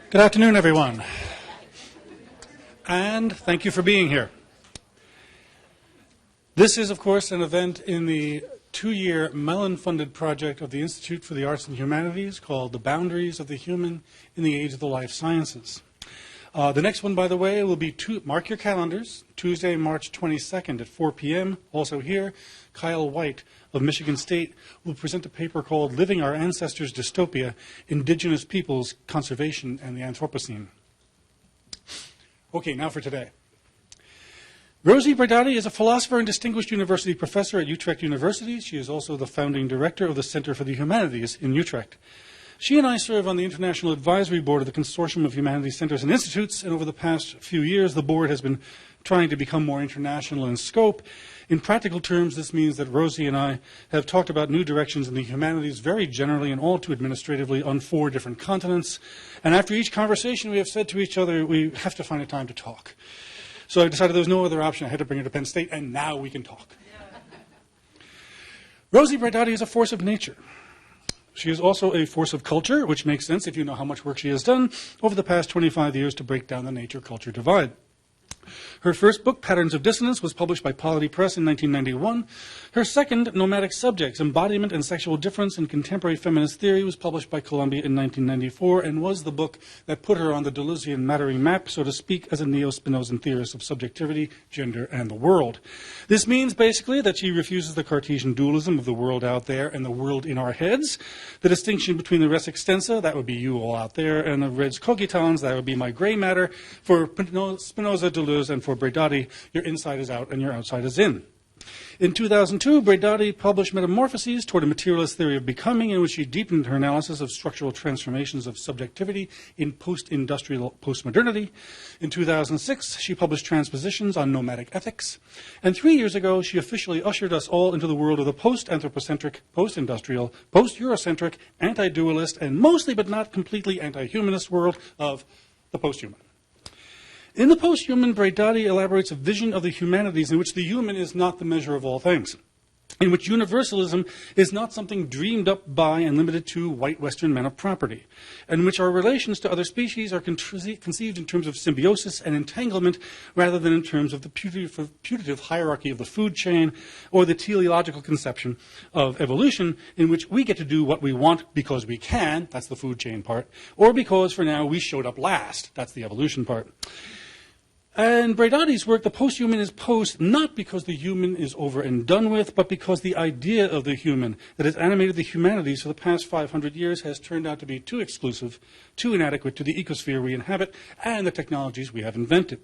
Good afternoon, everyone. And thank you for being here. This is, of course, an event in the 2-year Mellon-funded project of the Institute for the Arts and Humanities called The Boundaries of the Human in the Age of the Life Sciences. The next one, by the way, will be, mark your calendars, Tuesday, March 22nd at 4 p.m. Also here, Kyle White of Michigan State will present a paper called Living Our Ancestors' Dystopia, Indigenous Peoples, Conservation, and the Anthropocene. Okay, now for today. Rosi Braidotti is a philosopher and distinguished university professor at Utrecht University. She is also the founding director of the Center for the Humanities in Utrecht. She and I serve on the International Advisory Board of the Consortium of Humanities Centers and Institutes, and over the past few years, the board has been trying to become more international in scope. In practical terms, this means that Rosi and I have talked about new directions in the humanities very generally and all too administratively on 4 different continents. And after each conversation, we have said to each other, we have to find a time to talk. So I decided there was no other option. I had to bring her to Penn State, and now we can talk. Rosi Braidotti is a force of nature. She is also a force of culture, which makes sense if you know how much work she has done over the past 25 years to break down the nature-culture divide. Her first book, Patterns of Dissonance, was published by Polity Press in 1991. Her second, Nomadic Subjects, Embodiment and Sexual Difference in Contemporary Feminist Theory, was published by Columbia in 1994 and was the book that put her on the Deleuzian mattering map, so to speak, as a neo-Spinozan theorist of subjectivity, gender, and the world. This means, basically, that she refuses the Cartesian dualism of the world out there and the world in our heads, the distinction between the res extensa, that would be you all out there, and the res cogitans, that would be my gray matter. For Spinoza, Deleuze, and for Braidotti, your inside is out and your outside is in. In 2002, Braidotti published Metamorphoses toward a Materialist Theory of Becoming, in which she deepened her analysis of structural transformations of subjectivity in post-industrial postmodernity. In 2006, she published Transpositions on Nomadic Ethics. And 3 years ago, she officially ushered us all into the world of the post-anthropocentric, post-industrial, post-Eurocentric, anti-dualist, and mostly but not completely anti-humanist world of the posthuman. In the posthuman, Braidotti elaborates a vision of the humanities in which the human is not the measure of all things, in which universalism is not something dreamed up by and limited to white Western men of property, and in which our relations to other species are conceived in terms of symbiosis and entanglement rather than in terms of the putative hierarchy of the food chain or the teleological conception of evolution, in which we get to do what we want because we can, that's the food chain part, or because for now we showed up last, that's the evolution part. And Braidotti's work, the posthuman, is post not because the human is over and done with, but because the idea of the human that has animated the humanities for the past 500 years has turned out to be too exclusive, too inadequate to the ecosphere we inhabit and the technologies we have invented.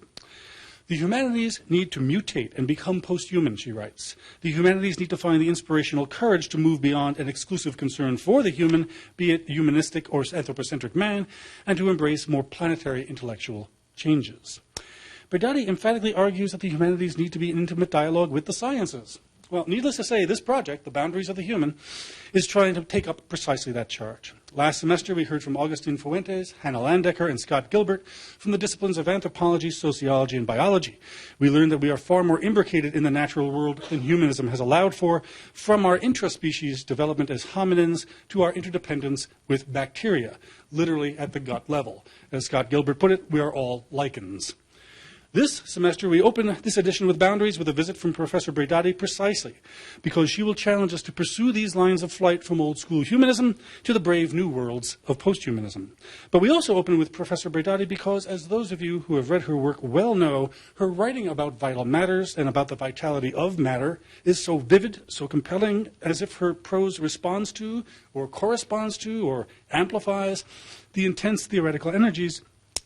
The humanities need to mutate and become posthuman, she writes. The humanities need to find the inspirational courage to move beyond an exclusive concern for the human, be it humanistic or anthropocentric man, and to embrace more planetary intellectual changes. Braidotti emphatically argues that the humanities need to be in intimate dialogue with the sciences. Well, needless to say, this project, The Boundaries of the Human, is trying to take up precisely that charge. Last semester, we heard from Augustin Fuentes, Hannah Landecker, and Scott Gilbert from the disciplines of anthropology, sociology, and biology. We learned that we are far more imbricated in the natural world than humanism has allowed for, from our intraspecies development as hominins to our interdependence with bacteria, literally at the gut level. As Scott Gilbert put it, we are all lichens. This semester, we open this edition with Boundaries with a visit from Professor Braidotti precisely because she will challenge us to pursue these lines of flight from old-school humanism to the brave new worlds of posthumanism. But we also open with Professor Braidotti because, as those of you who have read her work well know, her writing about vital matters and about the vitality of matter is so vivid, so compelling, as if her prose responds to or corresponds to or amplifies the intense theoretical energies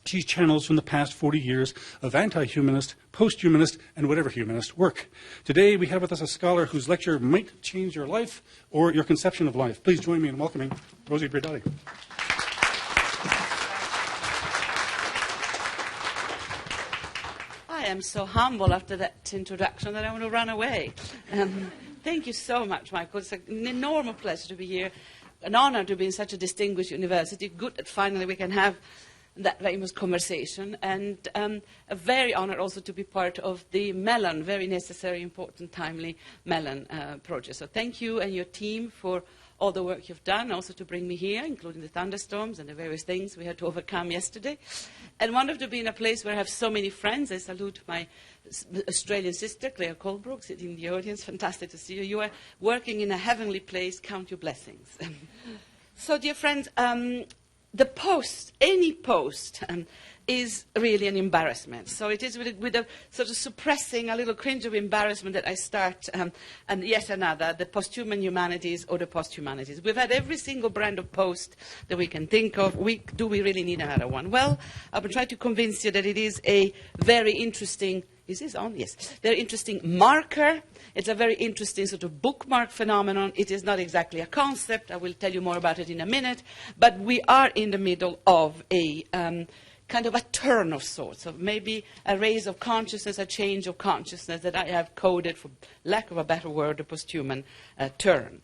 she channels from the past 40 years of anti-humanist, post-humanist, and whatever humanist work. Today, we have with us a scholar whose lecture might change your life or your conception of life. Please join me in welcoming Rosi Braidotti. I am so humble after that introduction that I want to run away. Thank you so much, Michael. It's an enormous pleasure to be here. An honor to be in such a distinguished university. Good that finally we can have that famous conversation, and a very honored also to be part of the Mellon, very necessary, important, timely Mellon project. So thank you and your team for all the work you've done, also to bring me here, including the thunderstorms and the various things we had to overcome yesterday. And wonderful to be in a place where I have so many friends. I salute my Australian sister, Claire Colebrook, sitting in the audience. Fantastic to see you. You are working in a heavenly place. Count your blessings. So, dear friends, the post, any post, is really an embarrassment. So it is with a sort of suppressing, a little cringe of embarrassment that I start, and yet another, the posthuman humanities or the posthumanities. We've had every single brand of post that we can think of. Do we really need another one? Well, I will try to convince you that it is a very interesting, is this on? Yes. Very interesting marker. It's a very interesting sort of bookmark phenomenon. It is not exactly a concept. I will tell you more about it in a minute. But we are in the middle of a kind of a turn of sorts, of maybe a raise of consciousness, a change of consciousness that I have coded, for lack of a better word, a posthuman turn.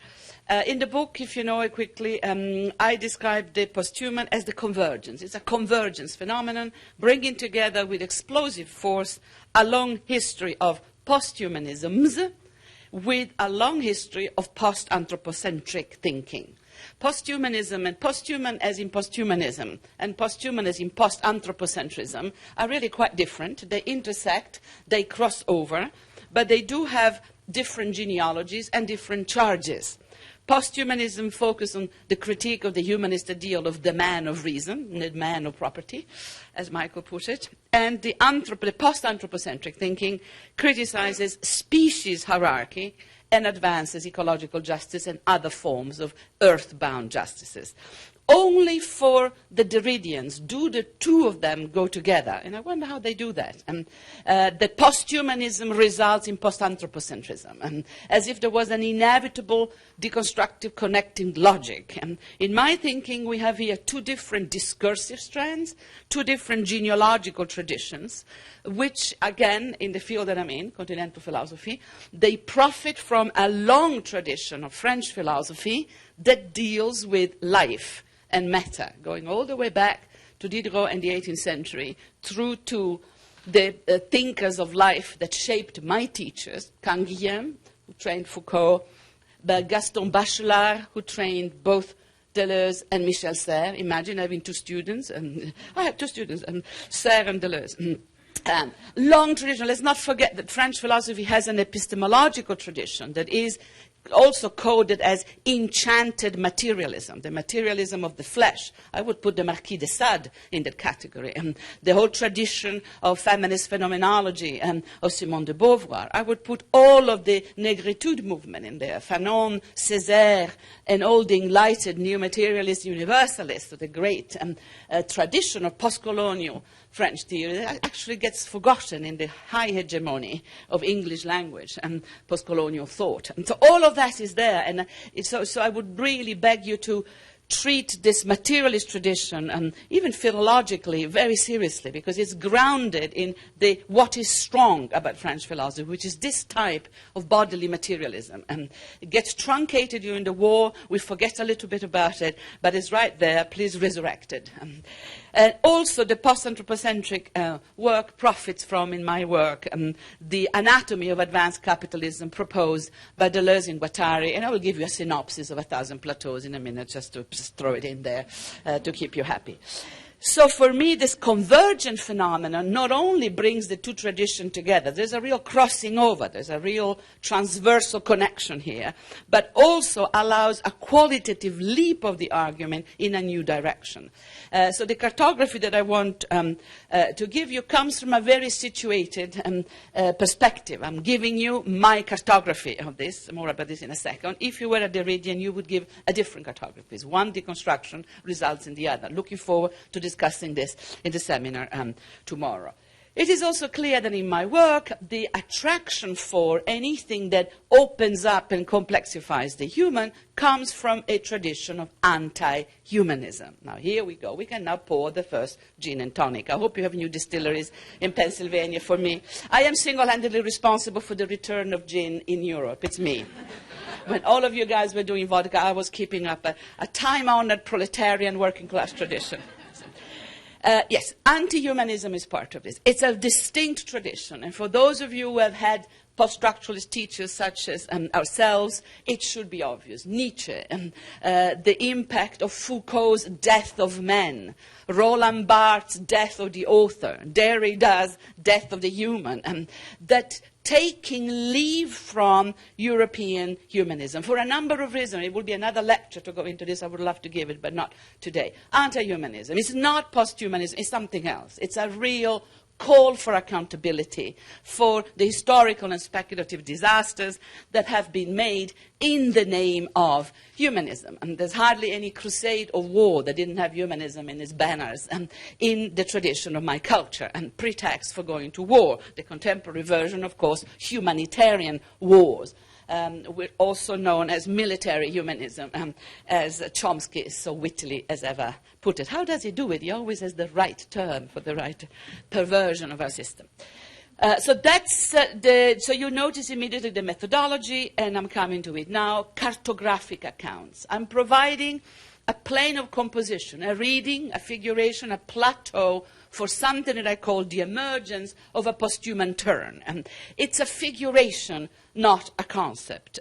In the book, if you know it quickly, I describe the posthuman as the convergence. It's a convergence phenomenon, bringing together with explosive force a long history of posthumanisms with a long history of post-anthropocentric thinking. Posthumanism and posthuman as in posthumanism and posthuman as in post-anthropocentrism are really quite different. They intersect, they cross over, but they do have different genealogies and different charges. Posthumanism focuses on the critique of the humanist ideal of the man of reason, the man of property, as Michael put it. And the post-anthropocentric thinking criticizes species hierarchy and advances ecological justice and other forms of earthbound justices. Only for the Derridians do the two of them go together. And I wonder how they do that. The posthumanism results in post-anthropocentrism, as if there was an inevitable deconstructive connecting logic. And in my thinking, we have here two different discursive strands, two different genealogical traditions, which, again, in the field that I'm in, continental philosophy, they profit from a long tradition of French philosophy that deals with life and matter, going all the way back to Diderot and the 18th century, through to the thinkers of life that shaped my teachers, Canguilhem, who trained Foucault, Gaston Bachelard, who trained both Deleuze and Michel Serres. Imagine having two students, and I have two students, and Serres and Deleuze. Long tradition. Let's not forget that French philosophy has an epistemological tradition that is also coded as enchanted materialism, the materialism of the flesh. I would put the Marquis de Sade in that category. The whole tradition of feminist phenomenology of Simone de Beauvoir. I would put all of the negritude movement in there, Fanon, Césaire, and all the enlightened neo-materialist universalists, the great tradition of post-colonial French theory that actually gets forgotten in the high hegemony of English language and post-colonial thought. And so all of that is there. And so I would really beg you to treat this materialist tradition, even philologically, very seriously, because it's grounded in what is strong about French philosophy, which is this type of bodily materialism. And it gets truncated during the war. We forget a little bit about it, but it's right there. Please resurrect it. And also, the post-anthropocentric work profits from, in my work, the anatomy of advanced capitalism proposed by Deleuze and Guattari. And I will give you a synopsis of 1,000 Plateaus in a minute, just to throw it in there to keep you happy. So for me, this convergent phenomenon not only brings the two traditions together, there's a real crossing over, there's a real transversal connection here, but also allows a qualitative leap of the argument in a new direction. So the cartography that I want to give you comes from a very situated perspective. I'm giving you my cartography of this, more about this in a second. If you were a Derridian, you would give a different cartography. One deconstruction results in the other. Looking forward to discussing this in the seminar tomorrow. It is also clear that in my work, the attraction for anything that opens up and complexifies the human comes from a tradition of anti-humanism. Now, here we go. We can now pour the first gin and tonic. I hope you have new distilleries in Pennsylvania for me. I am single-handedly responsible for the return of gin in Europe. It's me. When all of you guys were doing vodka, I was keeping up a time-honored proletarian working-class tradition. Yes, anti-humanism is part of this. It's a distinct tradition. And for those of you who have had post-structuralist teachers such as ourselves, it should be obvious. Nietzsche, the impact of Foucault's Death of Men, Roland Barthes' Death of the Author, Derrida's Death of the Human, that taking leave from European humanism for a number of reasons. It will be another lecture to go into this. I would love to give it, but not today. Anti-humanism. It's not post-humanism. It's something else. It's a real call for accountability for the historical and speculative disasters that have been made in the name of humanism. And there's hardly any crusade or war that didn't have humanism in its banners in the tradition of my culture and pretext for going to war. The contemporary version, of course, humanitarian wars. We're also known as military humanism, as Chomsky so wittily as ever put it. How does he do it? He always has the right term for the right perversion of our system. So you notice immediately the methodology, and I'm coming to it now, cartographic accounts. I'm providing a plane of composition, a reading, a figuration, a plateau for something that I call the emergence of a posthuman turn. It's a figuration, not a concept.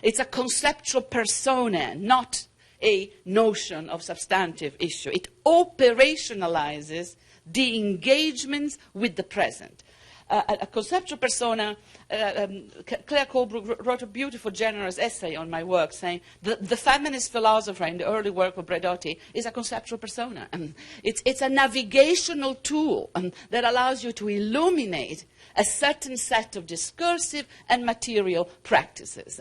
It's a conceptual persona, not a notion of substantive issue. It operationalizes the engagements with the present. A conceptual persona, Claire Colebrook wrote a beautiful, generous essay on my work saying the feminist philosopher in the early work of Braidotti is a conceptual persona. It's a navigational tool that allows you to illuminate a certain set of discursive and material practices.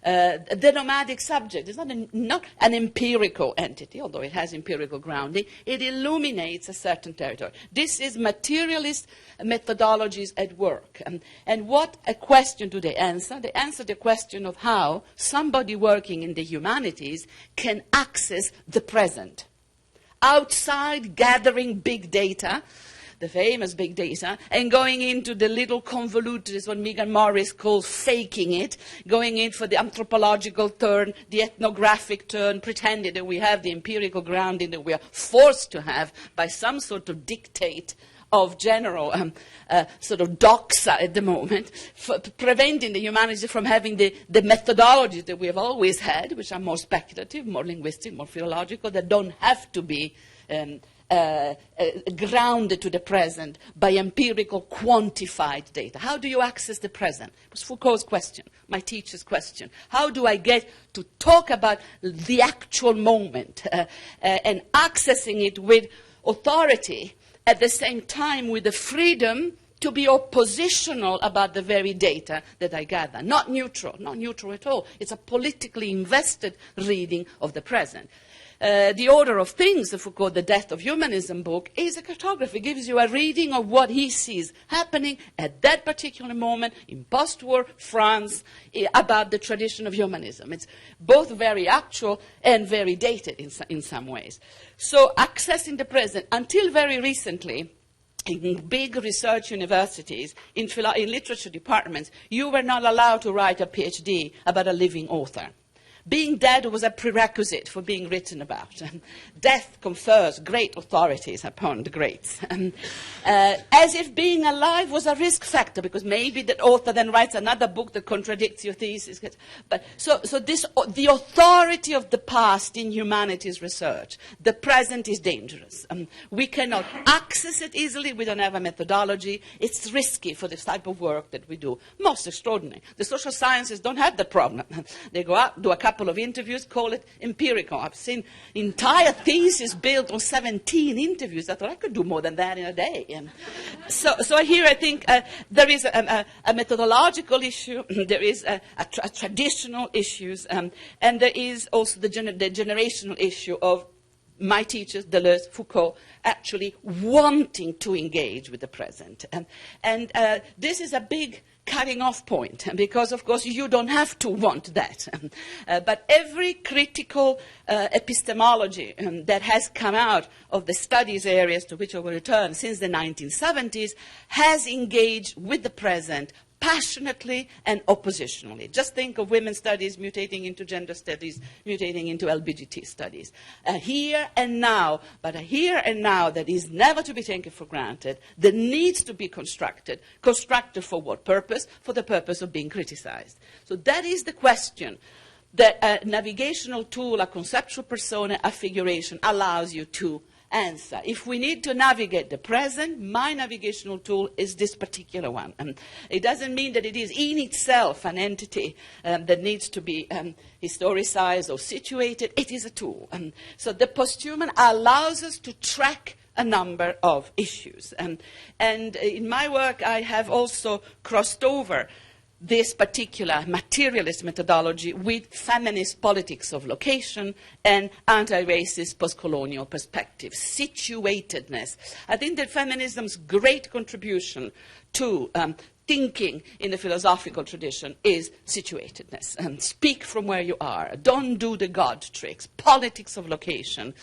The nomadic subject is not an empirical entity, although it has empirical grounding. It illuminates a certain territory. This is materialist methodologies at work. And what a question do they answer? They answer the question of how somebody working in the humanities can access the present. Outside gathering big data, the famous big data, and going into the little convoluted, is what Megan Morris calls faking it, going in for the anthropological turn, the ethnographic turn, pretending that we have the empirical grounding that we are forced to have by some sort of dictate of general sort of doxa at the moment, for preventing the humanities from having the methodologies that we have always had, which are more speculative, more linguistic, more philological, that don't have to be grounded to the present by empirical quantified data. How do you access the present? It was Foucault's question, my teacher's question. How do I get to talk about the actual moment and accessing it with authority, at the same time with the freedom to be oppositional about the very data that I gather. Not neutral at all. It's a politically invested reading of the present. The Order of Things, the Foucault, The Death of Humanism book, is a cartography. It gives you a reading of what he sees happening at that particular moment in post-war France about the tradition of humanism. It's both very actual and very dated in some ways. So accessing the present, until very recently, in big research universities, in literature departments, you were not allowed to write a PhD about a living author. Being dead was a prerequisite for being written about. Death confers great authorities upon the greats. As if being alive was a risk factor, because maybe that author then writes another book that contradicts your thesis. But the authority of the past in humanities research, the present is dangerous. We cannot access it easily. We don't have a methodology. It's risky for this type of work that we do. Most extraordinary. The social sciences don't have that problem. They go out, do a couple of interviews, call it empirical. I've seen entire theses built on 17 interviews. I thought I could do more than that in a day. And so here I think there is a methodological issue, there is a traditional issues, and there is also the generational issue of my teachers, Deleuze, Foucault, actually wanting to engage with the present. And this is a big cutting off point, because of course you don't have to want that. But every critical epistemology that has come out of the studies areas to which I will return since the 1970s has engaged with the present passionately and oppositionally. Just think of women's studies mutating into gender studies, mutating into LGBT studies. A here and now, but a here and now that is never to be taken for granted, that needs to be constructed. Constructed for what purpose? For the purpose of being criticized. So that is the question that a navigational tool, a conceptual persona, a figuration allows you to answer. If we need to navigate the present, my navigational tool is this particular one. It doesn't mean that it is in itself an entity that needs to be historicized or situated. It is a tool. So the posthuman allows us to track a number of issues. And in my work, I have also crossed over this particular materialist methodology with feminist politics of location and anti-racist post-colonial perspective, situatedness. I think that feminism's great contribution to thinking in the philosophical tradition is situatedness. Speak from where you are. Don't do the God tricks. Politics of location.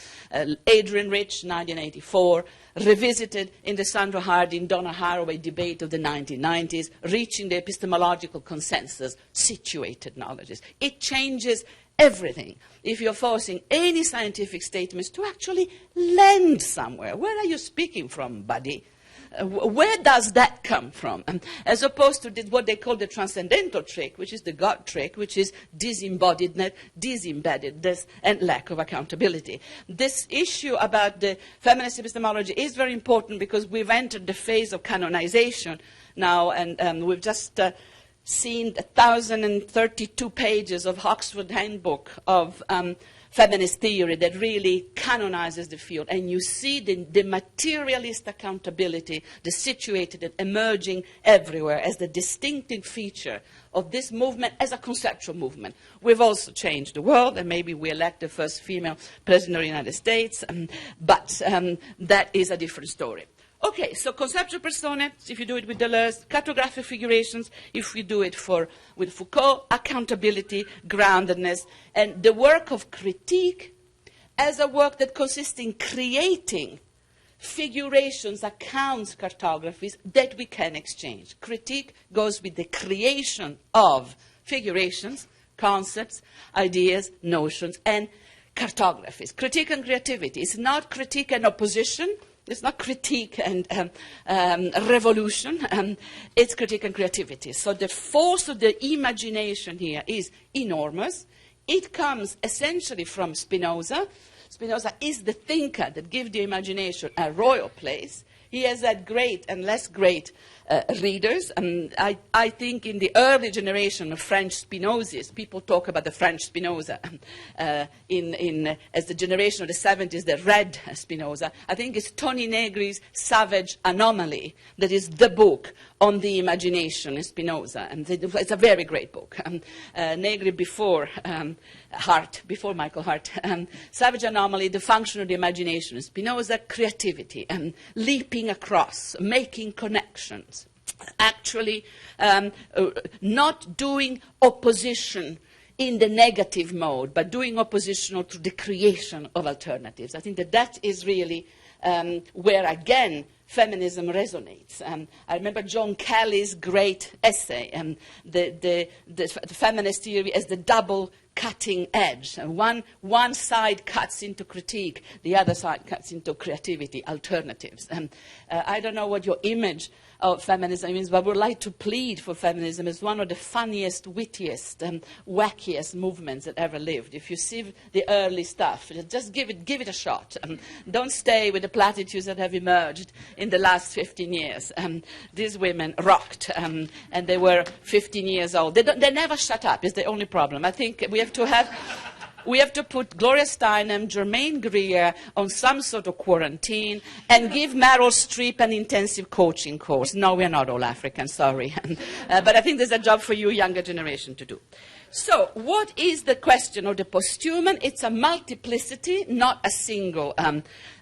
Adrian Rich, 1984, revisited in the Sandra Harding, Donna Haraway debate of the 1990s, reaching the epistemological consensus, situated knowledges. It changes everything. If you're forcing any scientific statements to actually land somewhere, where are you speaking from, buddy? Where does that come from? As opposed to what they call the transcendental trick, which is the God trick, which is disembodiedness, disembeddedness, and lack of accountability. This issue about the feminist epistemology is very important because we've entered the phase of canonization now, and we've just seen 1,032 pages of Oxford Handbook of feminist theory that really canonizes the field. And you see the materialist accountability, the situated, emerging everywhere as the distinctive feature of this movement as a conceptual movement. We've also changed the world, and maybe we elect the first female president of the United States, but that is a different story. Okay, so conceptual persona, if you do it with Deleuze, cartographic figurations, if you do it with Foucault, accountability, groundedness, and the work of critique as a work that consists in creating figurations, accounts, cartographies that we can exchange. Critique goes with the creation of figurations, concepts, ideas, notions, and cartographies. Critique and creativity. It's not critique and opposition. It's not critique and revolution. It's critique and creativity. So the force of the imagination here is enormous. It comes essentially from Spinoza. Spinoza is the thinker that gives the imagination a royal place. He has had great and less great readers. I think in the early generation of French Spinozists, people talk about the French Spinoza as the generation of the 70s that read Spinoza. I think it's Tony Negri's Savage Anomaly that is the book on the imagination in Spinoza. And it's a very great book. Negri before before Michael Hart. Savage Anomaly, the function of the imagination in Spinoza, creativity, leaping across, making connections. Actually, not doing opposition in the negative mode, but doing oppositional to the creation of alternatives. I think that is really where, again, feminism resonates. I remember John Kelly's great essay, the feminist theory as the double cutting edge. And one side cuts into critique, the other side cuts into creativity, alternatives. I don't know what your image of feminism is, but I would like to plead for feminism as one of the funniest, wittiest, wackiest movements that ever lived. If you see the early stuff, just give it a shot. Don't stay with the platitudes that have emerged in the last 15 years. These women rocked, and they were 15 years old. They never shut up, is the only problem. I think we have to put Gloria Steinem, Germaine Greer on some sort of quarantine and give Meryl Streep an intensive coaching course. No, we're not all African, sorry. But I think there's a job for you, younger generation, to do. So, what is the question of the posthuman? It's a multiplicity, not a single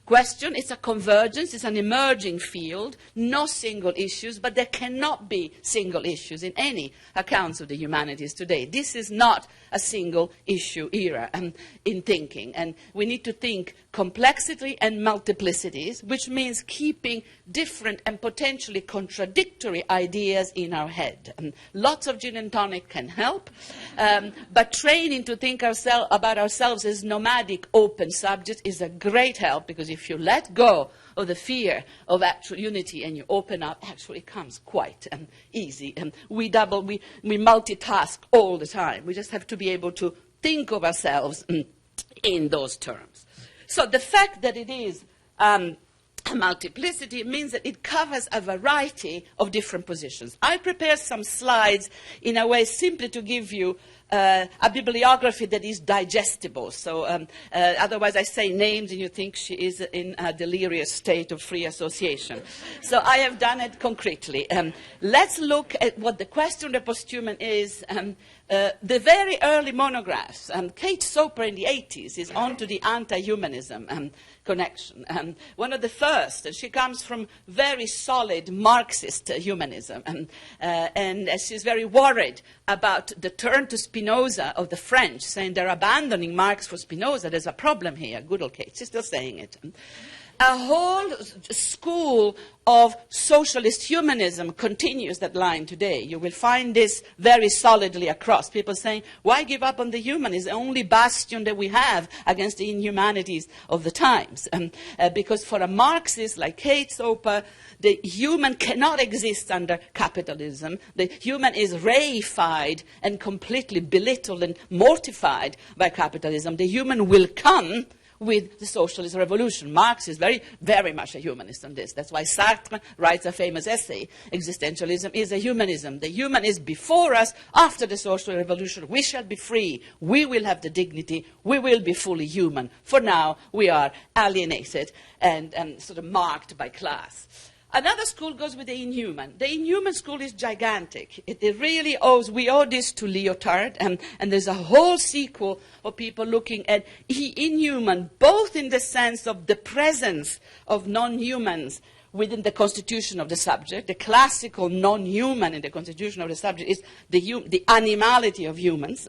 question. It's a convergence. It's an emerging field. No single issues, but there cannot be single issues in any accounts of the humanities today. This is not a single issue era in thinking. And we need to think complexity and multiplicities, which means keeping different and potentially contradictory ideas in our head. Lots of gin and tonic can help, but training to think about ourselves as nomadic, open subjects is a great help, because if you let go of the fear of actual unity and you open up, actually it comes quite easy. We multitask all the time. We just have to be able to think of ourselves in those terms. So the fact that it is a multiplicity means that it covers a variety of different positions. I prepared some slides in a way simply to give you a bibliography that is digestible. So otherwise I say names and you think she is in a delirious state of free association. So I have done it concretely. Let's look at what the question of the posthuman is. The very early monographs, Kate Soper in the 80s is onto the anti-humanism connection. One of the first, and she comes from very solid Marxist humanism, and she's very worried about the turn to Spinoza of the French, saying they're abandoning Marx for Spinoza. There's a problem here. Good old Kate, she's still saying it. A whole school of socialist humanism continues that line today. You will find this very solidly across. People saying, why give up on the human? It's the only bastion that we have against the inhumanities of the times. Because for a Marxist like Kate Soper, the human cannot exist under capitalism. The human is reified and completely belittled and mortified by capitalism. The human will come with the socialist revolution. Marx is very, very much a humanist on this. That's why Sartre writes a famous essay, Existentialism is a humanism. The human is before us. After the social revolution, we shall be free. We will have the dignity. We will be fully human. For now, we are alienated and sort of marked by class. Another school goes with the inhuman. The inhuman school is gigantic. It really owes, we owe this to Lyotard, and there's a whole sequel of people looking at inhuman, both in the sense of the presence of non-humans within the constitution of the subject. The classical non-human in the constitution of the subject is the animality of humans,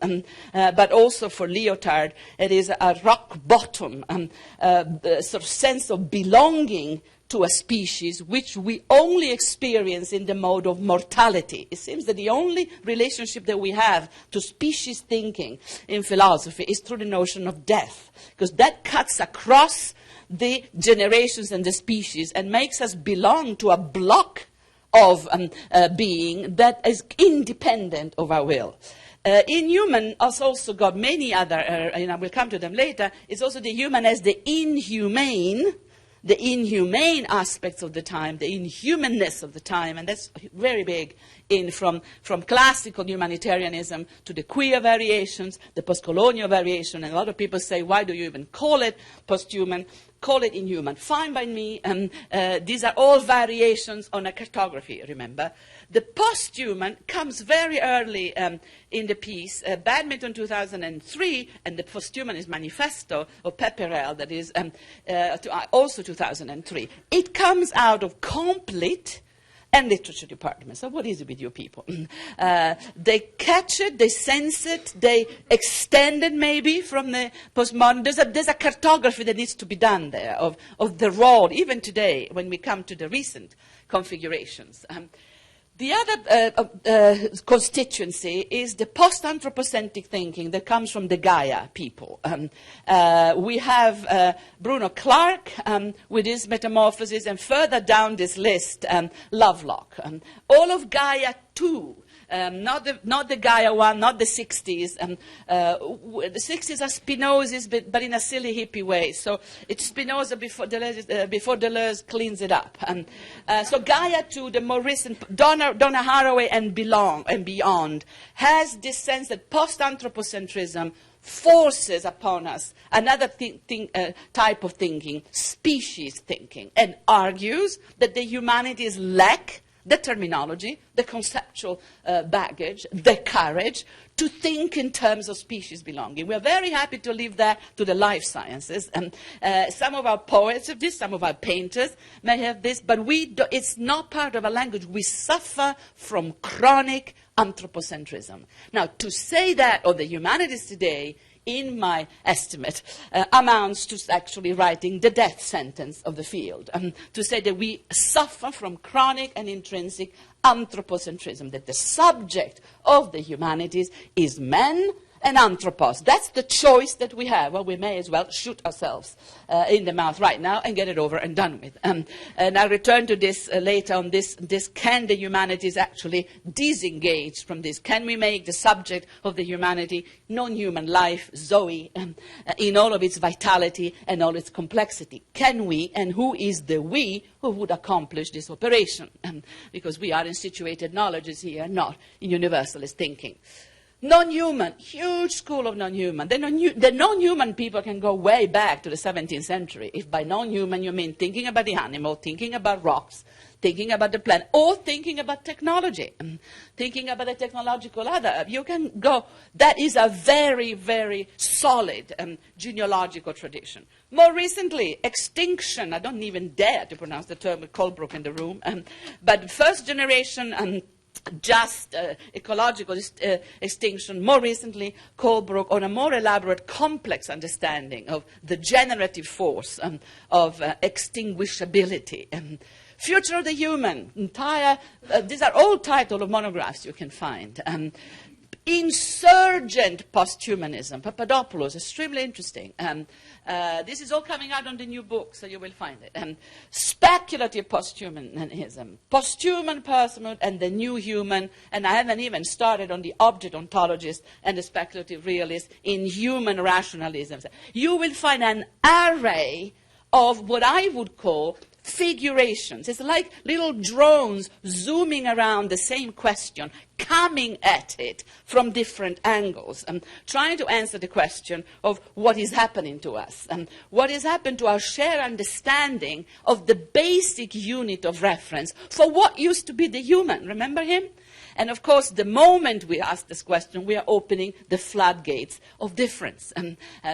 but also for Lyotard, it is a rock bottom sort of sense of belonging to a species which we only experience in the mode of mortality. It seems that the only relationship that we have to species thinking in philosophy is through the notion of death, because that cuts across the generations and the species and makes us belong to a block of being that is independent of our will. Inhuman has also got many other, and we'll come to them later, it's also the human as the inhumane aspects of the time, the inhumanness of the time, and that's very big from classical humanitarianism to the queer variations, the post-colonial variation, and a lot of people say, why do you even call it posthuman? Call it inhuman. Fine by me. These are all variations on a cartography, remember. The posthuman comes very early in the piece. Badminton 2003 and the Posthumanist Manifesto of Pepperell, that is also 2003. It comes out of complete and literature department. So what is it with you people? They catch it, they sense it, they extend it maybe from the postmodern. There's a cartography that needs to be done there of the role, even today, when we come to the recent configurations. The other constituency is the post-anthropocentric thinking that comes from the Gaia people. We have Bruno Clark with his metamorphosis, and further down this list, Lovelock. All of Gaia 2. Not the Gaia one, not the 60s. The 60s are Spinoza's, but in a silly hippie way. So it's Spinoza before Deleuze cleans it up. So Gaia 2, the more recent, Donna Haraway and beyond, has this sense that post-anthropocentrism forces upon us another type of thinking, species thinking, and argues that the humanities lack the terminology, the conceptual baggage, the courage to think in terms of species belonging. We're very happy to leave that to the life sciences. Some of our poets have this, some of our painters may have this, but it's not part of our language. We suffer from chronic anthropocentrism. Now, to say that of the humanities today, in my estimate, amounts to actually writing the death sentence of the field. To say that we suffer from chronic and intrinsic anthropocentrism, that the subject of the humanities is men and anthropos. That's the choice that we have. Well, we may as well shoot ourselves in the mouth right now and get it over and done with. And I'll return to this later on, this can the humanities actually disengage from this? Can we make the subject of the humanity non-human life, Zoe, in all of its vitality and all its complexity? Can we, and who is the we who would accomplish this operation? Because we are in situated knowledges here, not in universalist thinking. Non-human, huge school of non-human. The non-human people can go way back to the 17th century. If by non-human you mean thinking about the animal, thinking about rocks, thinking about the planet, or thinking about technology, thinking about the technological other, you can go. That is a very, very solid genealogical tradition. More recently, extinction. I don't even dare to pronounce the term with Colebrook in the room. But first generation just ecological extinction, more recently Colebrook on a more elaborate, complex understanding of the generative force of extinguishability. Future of the human, these are all titles of monographs you can find. Insurgent posthumanism, Papadopoulos, extremely interesting. This is all coming out on the new book, so you will find it. Speculative posthumanism, posthuman personhood and the new human, and I haven't even started on the object ontologist and the speculative realist in human rationalism. You will find an array of what I would call figurations. It's like little drones zooming around the same question, coming at it from different angles, trying to answer the question of what is happening to us, what has happened to our shared understanding of the basic unit of reference for what used to be the human. Remember him? And of course, the moment we ask this question, we are opening the floodgates of difference.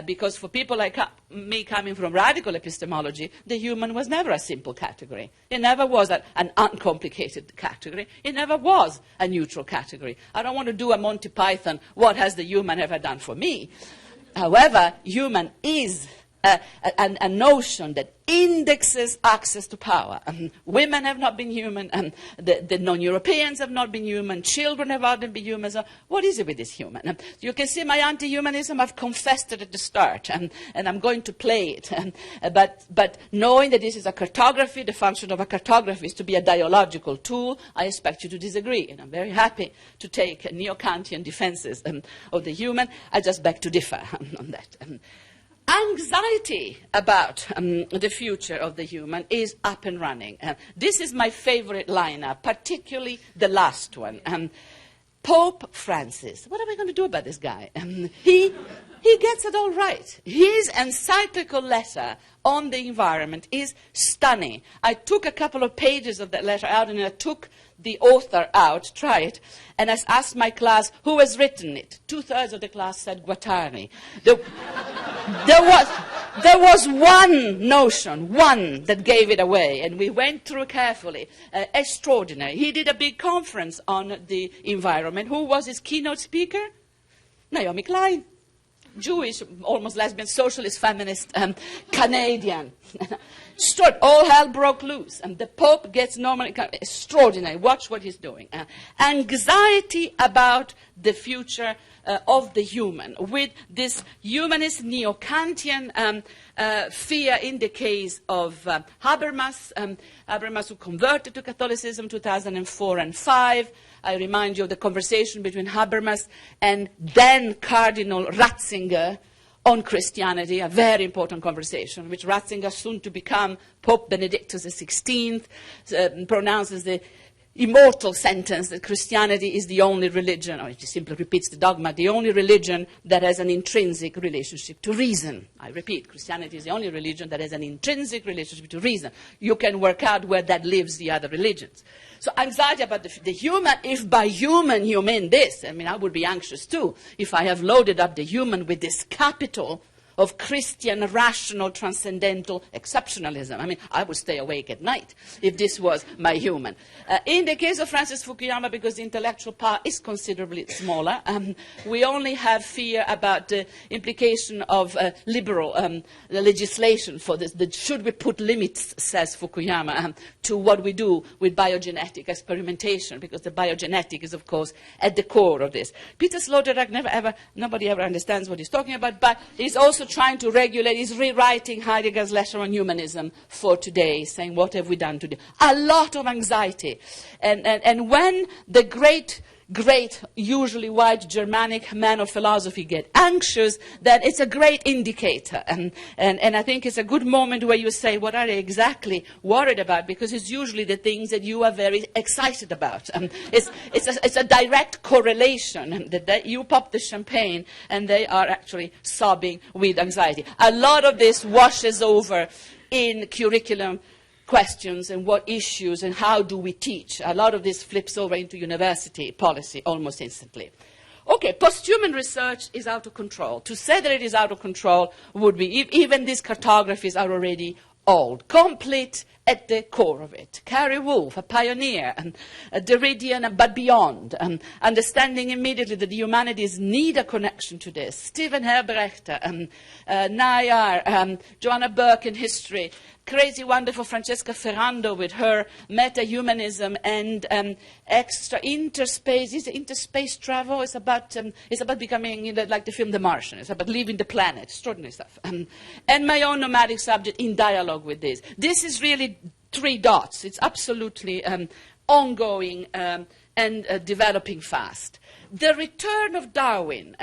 Because for people like me coming from radical epistemology, the human was never a simple category. It never was an uncomplicated category. It never was a neutral category. I don't want to do a Monty Python, what has the human ever done for me? However, human is a notion that indexes access to power. Women have not been human, the non-Europeans have not been human, children have not been human. So what is it with this human? You can see my anti-humanism, I've confessed it at the start, and I'm going to play it. But knowing that this is a cartography, the function of a cartography is to be a dialogical tool, I expect you to disagree. And I'm very happy to take neo-Kantian defenses of the human. I just beg to differ on that. Anxiety about the future of the human is up and running. This is my favorite lineup, particularly the last one. Pope Francis. What are we going to do about this guy? He gets it all right. His encyclical letter on the environment is stunning. I took a couple of pages of that letter out, and I took the author out, try it, and I asked my class who has written it. 2/3 of the class said Guattari. There was one notion, one that gave it away, and we went through carefully. Extraordinary. He did a big conference on the environment. Who was his keynote speaker? Naomi Klein. Jewish, almost lesbian, socialist, feminist, Canadian. All hell broke loose, and the Pope gets normally extraordinary. Watch what he's doing. Anxiety about the future of the human, with this humanist neo-Kantian fear in the case of Habermas, Habermas who converted to Catholicism 2004 and 5. I remind you of the conversation between Habermas and then Cardinal Ratzinger on Christianity, a very important conversation, which Ratzinger, soon to become Pope Benedictus XVI, pronounces the immortal sentence that Christianity is the only religion, or it simply repeats the dogma, the only religion that has an intrinsic relationship to reason. I repeat, Christianity is the only religion that has an intrinsic relationship to reason. You can work out where that leaves the other religions. So anxiety about the human, if by human you mean this, I mean, I would be anxious too if I have loaded up the human with this capital of Christian, rational, transcendental exceptionalism. I mean, I would stay awake at night if this was my human. In the case of Francis Fukuyama, because the intellectual power is considerably smaller, we only have fear about the implication of liberal legislation for this. Should we put limits, says Fukuyama, to what we do with biogenetic experimentation, because the biogenetic is, of course, at the core of this. Peter Sloterdijk nobody ever understands what he's talking about, but he's also trying to regulate, he's rewriting Heidegger's letter on humanism for today, saying, what have we done today? A lot of anxiety. And when the great, usually white Germanic men of philosophy get anxious, then it's a great indicator. And I think it's a good moment where you say, what are they exactly worried about? Because it's usually the things that you are very excited about. It's a direct correlation that you pop the champagne and they are actually sobbing with anxiety. A lot of this washes over in curriculum questions and what issues and how do we teach. A lot of this flips over into university policy almost instantly. Okay, posthuman research is out of control. To say that it is out of control would be, even these cartographies are already old, complete at the core of it. Carrie Wolf, a pioneer, and Derridian, but beyond, understanding immediately that the humanities need a connection to this. Stephen Herbrecht, Nayar, Joanna Burke in history, crazy, wonderful Francesca Ferrando with her meta-humanism and interspace. Is it interspace travel? It's about becoming, like the film The Martian. It's about leaving the planet. Extraordinary stuff. And my own nomadic subject in dialogue with this. This is really 3 dots. It's absolutely ongoing and developing fast. The return of Darwin,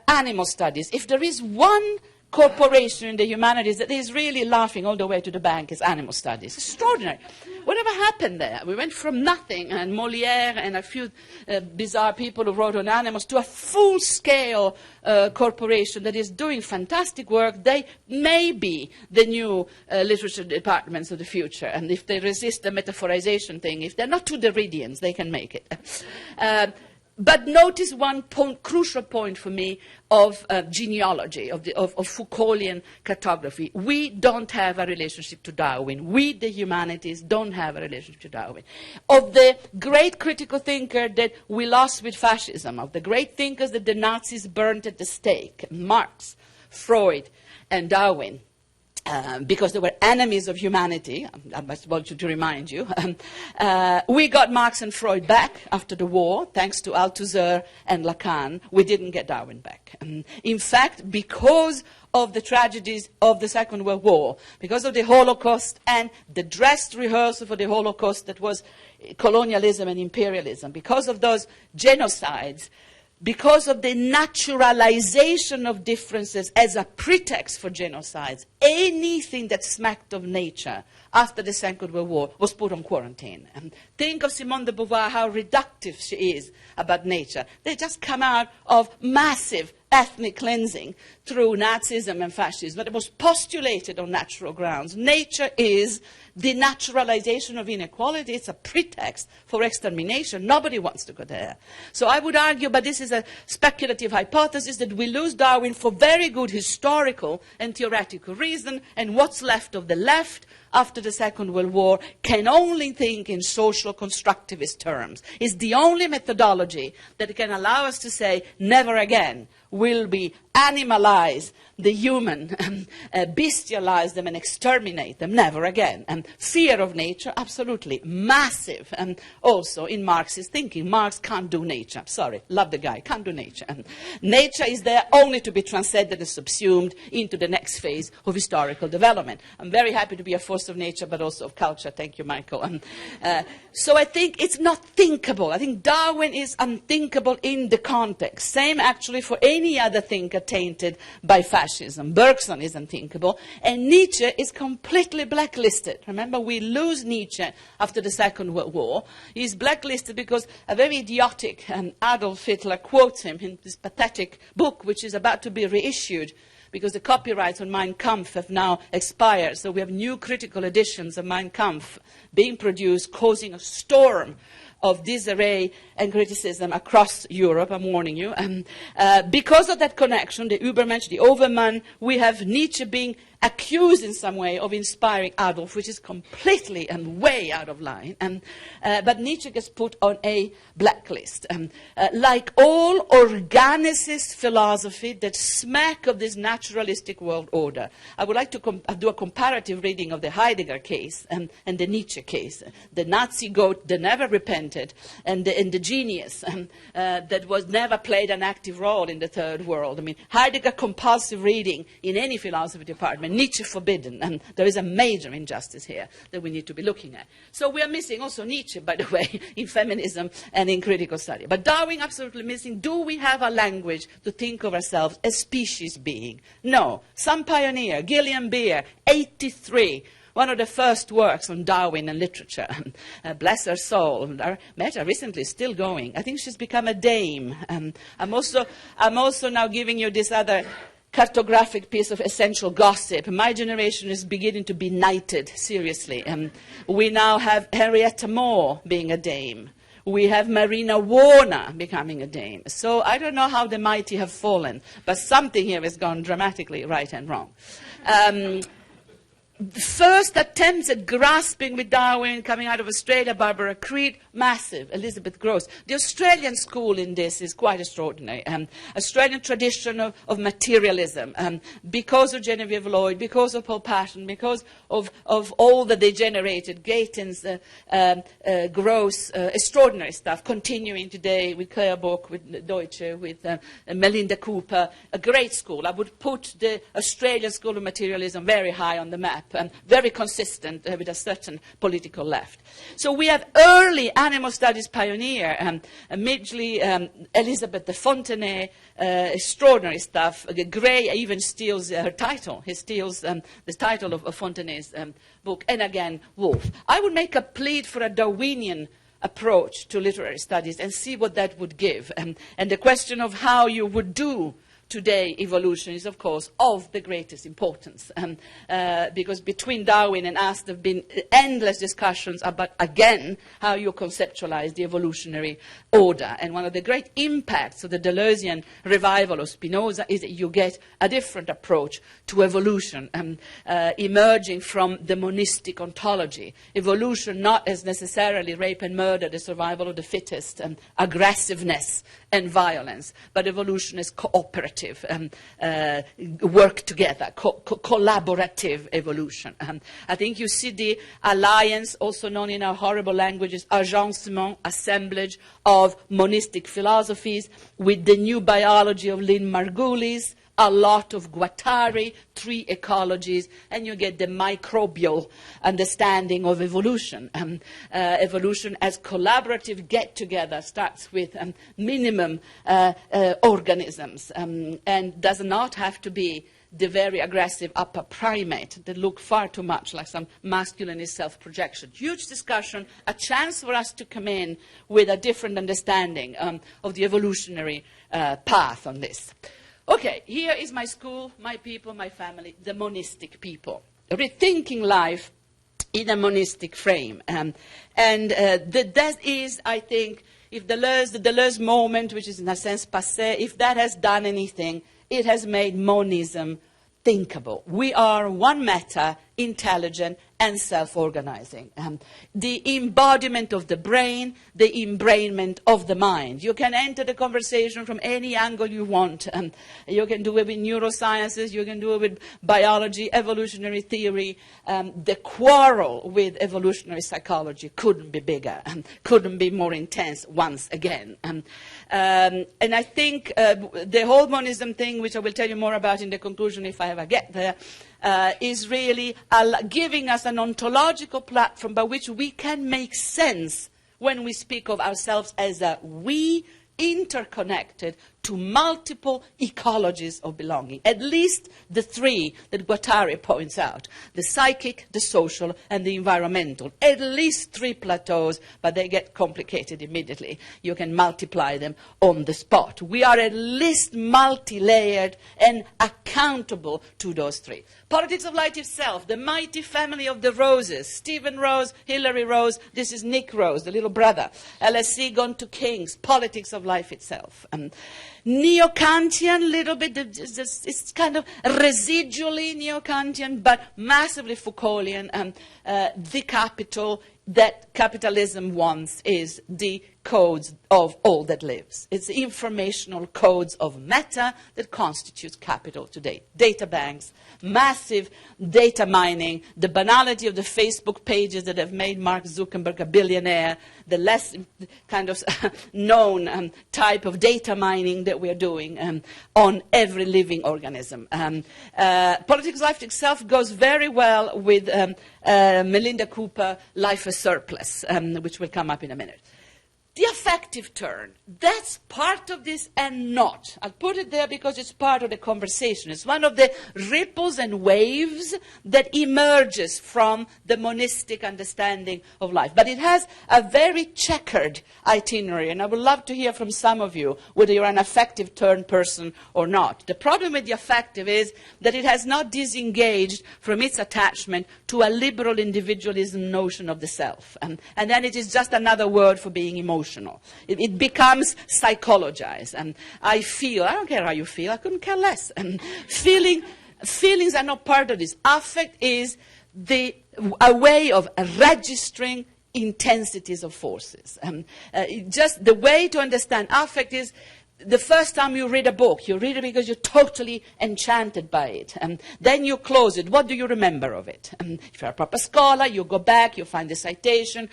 animal studies. If there is one corporation in the humanities that is really laughing all the way to the bank is animal studies. Extraordinary. Whatever happened there? We went from nothing, and Molière and a few bizarre people who wrote on animals, to a full-scale corporation that is doing fantastic work. They may be the new literature departments of the future, and if they resist the metaphorization thing, if they're not too Derridians, they can make it. But notice one crucial point for me of genealogy, of Foucaultian cartography. We don't have a relationship to Darwin. We, the humanities, don't have a relationship to Darwin. Of the great critical thinker that we lost with fascism, of the great thinkers that the Nazis burnt at the stake, Marx, Freud, and Darwin, because they were enemies of humanity, I must want to remind you. We got Marx and Freud back after the war, thanks to Althusser and Lacan. We didn't get Darwin back. In fact, because of the tragedies of the Second World War, because of the Holocaust and the dress rehearsal for the Holocaust that was colonialism and imperialism, because of those genocides, because of the naturalization of differences as a pretext for genocides, anything that smacked of nature after the Second World War was put on quarantine. Think of Simone de Beauvoir, how reductive she is about nature. They just come out of massive ethnic cleansing through Nazism and fascism, but it was postulated on natural grounds. Nature is the naturalization of inequality. It's a pretext for extermination. Nobody wants to go there. So I would argue, but this is a speculative hypothesis, that we lose Darwin for very good historical and theoretical reason, and what's left of the left after the Second World War can only think in social constructivist terms. It's the only methodology that can allow us to say, never again will we animalize the human, bestialize them and exterminate them, never again. And fear of nature, absolutely massive. And also in Marxist thinking, Marx can't do nature. Sorry, love the guy, can't do nature. And nature is there only to be transcended and subsumed into the next phase of historical development. I'm very happy to be a force force of nature, but also of culture. Thank you, Michael. So I think it's not thinkable. I think Darwin is unthinkable in the context. Same actually for any other thinker tainted by fascism. Bergson is unthinkable, and Nietzsche is completely blacklisted. Remember, we lose Nietzsche after the Second World War. He's blacklisted because a very idiotic Adolf Hitler quotes him in this pathetic book, which is about to be reissued, because the copyrights on Mein Kampf have now expired. So we have new critical editions of Mein Kampf being produced, causing a storm of disarray and criticism across Europe, I'm warning you. Because of that connection, the Übermensch, the Overman, we have Nietzsche being accused in some way of inspiring Adolf, which is completely and way out of line. But Nietzsche gets put on a blacklist. Like all organicist philosophy that smack of this naturalistic world order. I would like to do a comparative reading of the Heidegger case and the Nietzsche case. The Nazi goat that never repented, and the genius that was never played an active role in the third world. I mean, Heidegger compulsive reading in any philosophy department, Nietzsche forbidden, and there is a major injustice here that we need to be looking at. So we are missing also Nietzsche, by the way, in feminism and in critical study. But Darwin absolutely missing. Do we have a language to think of ourselves as species being? No. Some pioneer, Gillian Beer, 83, one of the first works on Darwin and literature. Bless her soul. I met her recently, still going. I think she's become a dame. I'm also now giving you this other cartographic piece of essential gossip. My generation is beginning to be knighted, seriously. We now have Henrietta Moore being a dame. We have Marina Warner becoming a dame. So I don't know how the mighty have fallen, but something here has gone dramatically right and wrong. First attempts at grasping with Darwin coming out of Australia, Barbara Creed, massive, Elizabeth Gross. The Australian school in this is quite extraordinary. Australian tradition of materialism, because of Genevieve Lloyd, because of Paul Patton, because of all that they generated, Gatens, Gross, extraordinary stuff, continuing today with Claire Book, with Deutsche, with Melinda Cooper, a great school. I would put the Australian School of Materialism very high on the map. Very consistent with a certain political left. So we have early animal studies pioneer, Midgley, Elizabeth de Fontenay, extraordinary stuff. Gray even steals her title. He steals the title of Fontenay's book. And again, Woolf. I would make a plea for a Darwinian approach to literary studies and see what that would give. And the question of how you would do today evolution is, of course, of the greatest importance. Because between Darwin and us, there have been endless discussions about, again, how you conceptualize the evolutionary order. And one of the great impacts of the Deleuzian revival of Spinoza is that you get a different approach to evolution, emerging from the monistic ontology. Evolution not as necessarily rape and murder, the survival of the fittest, aggressiveness and violence, but evolution as cooperative. Work together, collaborative evolution. I think you see the alliance, also known in our horrible languages, agencement, assemblage of monistic philosophies, with the new biology of Lynn Margulis, a lot of Guattari, 3 ecologies, and you get the microbial understanding of evolution. Evolution as collaborative get-together starts with minimum organisms and does not have to be the very aggressive upper primate that look far too much like some masculinist self-projection. Huge discussion, a chance for us to come in with a different understanding of the evolutionary path on this. Okay, here is my school, my people, my family, the monistic people. Rethinking life in a monistic frame. That is, I think, if the Deleuze moment, which is in a sense passé, if that has done anything, it has made monism thinkable. We are one matter, intelligent and self-organizing. The embodiment of the brain, the embrainment of the mind. You can enter the conversation from any angle you want. You can do it with neurosciences, you can do it with biology, evolutionary theory. The quarrel with evolutionary psychology couldn't be bigger, couldn't be more intense once again. And I think the whole monism thing, which I will tell you more about in the conclusion if I ever get there, is really giving us an ontological platform by which we can make sense when we speak of ourselves as a we, interconnected to multiple ecologies of belonging. At least the three that Guattari points out: the psychic, the social, and the environmental. At least three plateaus, but they get complicated immediately. You can multiply them on the spot. We are at least multi-layered and accountable to those three. Politics of Light itself, the mighty family of the Roses: Stephen Rose, Hilary Rose, this is Nick Rose, the little brother. LSE gone to King's, Politics of Life itself. Neo-Kantian, little bit, it's kind of residually Neo-Kantian, but massively Foucaultian. The capital that capitalism wants is the codes of all that lives. It's the informational codes of matter that constitutes capital today. Data banks, massive data mining, the banality of the Facebook pages that have made Mark Zuckerberg a billionaire, the less kind of known type of data mining that we're doing on every living organism. Politics of Life itself goes very well with Melinda Cooper, Life as Surplus, which will come up in a minute. The affective turn, that's part of this and not. I'll put it there because it's part of the conversation. It's one of the ripples and waves that emerges from the monistic understanding of life. But it has a very checkered itinerary, and I would love to hear from some of you whether you're an affective turn person or not. The problem with the affective is that it has not disengaged from its attachment to a liberal individualism notion of the self. And then it is just another word for being emotional. It becomes psychologized. And I don't care how you feel, I couldn't care less. And feelings are not part of this. Affect is a way of registering intensities of forces. Just the way to understand affect is the first time you read a book, you read it because you're totally enchanted by it. Then you close it. What do you remember of it? If you're a proper scholar, you go back, you find the citation.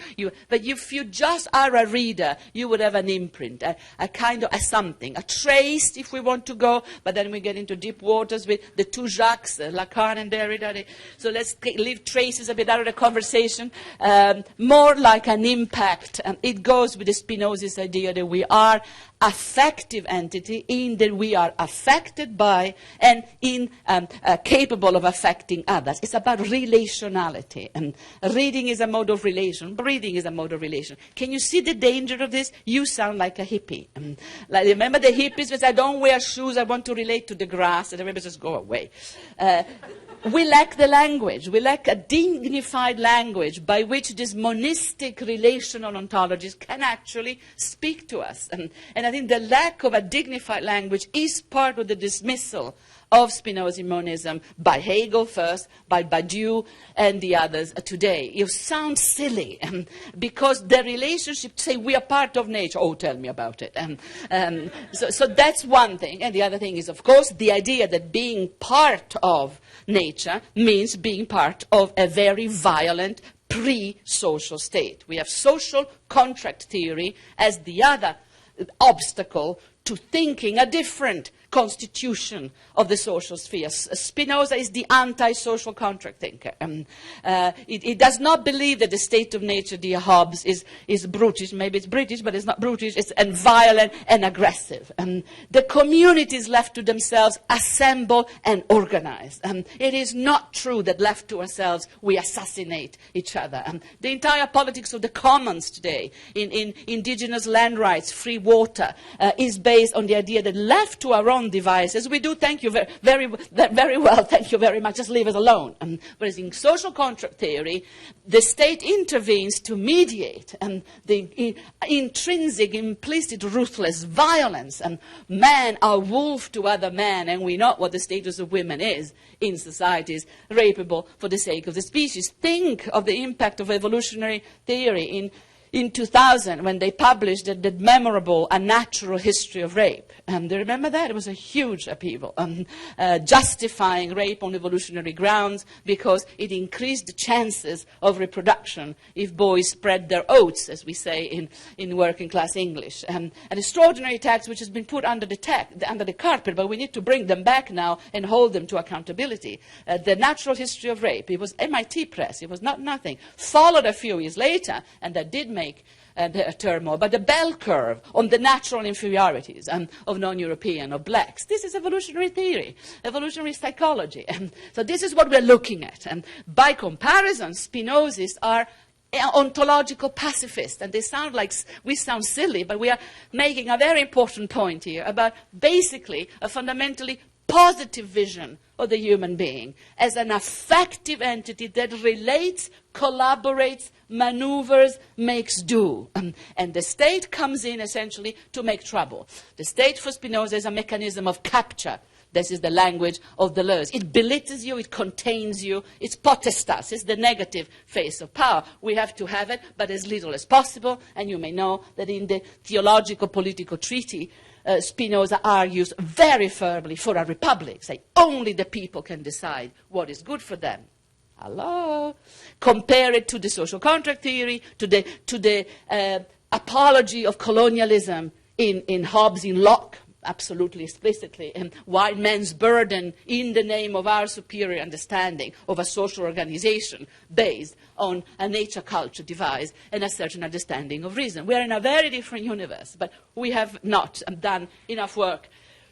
But if you just are a reader, you would have an imprint, a kind of a something, a trace, if we want to go. But then we get into deep waters with the two Jacques, Lacan and Derrida. So let's leave traces a bit out of the conversation. More like an impact. It goes with the Spinoza's idea that we are affective entity in that we are affected by and capable of affecting others. It's about relationality. And reading is a mode of relation. Breathing is a mode of relation. Can you see the danger of this? You sound like a hippie. Remember the hippies who said, I don't wear shoes, I want to relate to the grass, and everybody says, go away. We lack the language. We lack a dignified language by which these monistic relational ontologies can actually speak to us. And I think the lack of a dignified language is part of the dismissal of Spinoza monism by Hegel first, by Badiou and the others today. You sound silly because the relationship, say we are part of nature. Oh, tell me about it. So that's one thing. And the other thing is, of course, the idea that being part of nature means being part of a very violent pre-social state. We have social contract theory as the other obstacle to thinking a different constitution of the social sphere. Spinoza is the anti-social contract thinker. It does not believe that the state of nature, dear Hobbes, is brutish. Maybe it's British, but it's not brutish. It's violent and aggressive. The communities left to themselves assemble and organize. It is not true that left to ourselves we assassinate each other. The entire politics of the commons today, in indigenous land rights, free water, is based on the idea that left to our own devices, we do thank you very well, thank you very much, just leave us alone. Whereas in social contract theory, the state intervenes to mediate the intrinsic, implicit, ruthless violence. And men are wolf to other men, and we know what the status of women is in societies, rapeable for the sake of the species. Think of the impact of evolutionary theory in in 2000 when they published the memorable Unnatural History of Rape. Do you remember that? It was a huge upheaval, justifying rape on evolutionary grounds because it increased the chances of reproduction if boys spread their oats, as we say in working class English. An extraordinary text which has been put under the carpet, but we need to bring them back now and hold them to accountability. The Natural History of Rape, it was MIT Press, it was not nothing, followed a few years later, and that did make a turmoil, but the bell curve on the natural inferiorities of non-European, of blacks. This is evolutionary theory, evolutionary psychology. So this is what we're looking at. And by comparison, Spinozaists are ontological pacifists, and they sound like we sound silly, but we are making a very important point here about basically a fundamentally positive vision of the human being as an affective entity that relates, collaborates, maneuvers, makes do. And the state comes in essentially to make trouble. The state for Spinoza is a mechanism of capture. This is the language of Deleuze. It belittles you, it contains you, it's potestas, it's the negative face of power. We have to have it, but as little as possible. And you may know that in the theological political treaty, Spinoza argues very firmly for a republic, say only the people can decide what is good for them. Hello? Compare it to the social contract theory, to the apology of colonialism in Hobbes, in Locke, absolutely explicitly, and white man's burden in the name of our superior understanding of a social organization based on a nature-culture device and a certain understanding of reason. We are in a very different universe, but we have not done enough work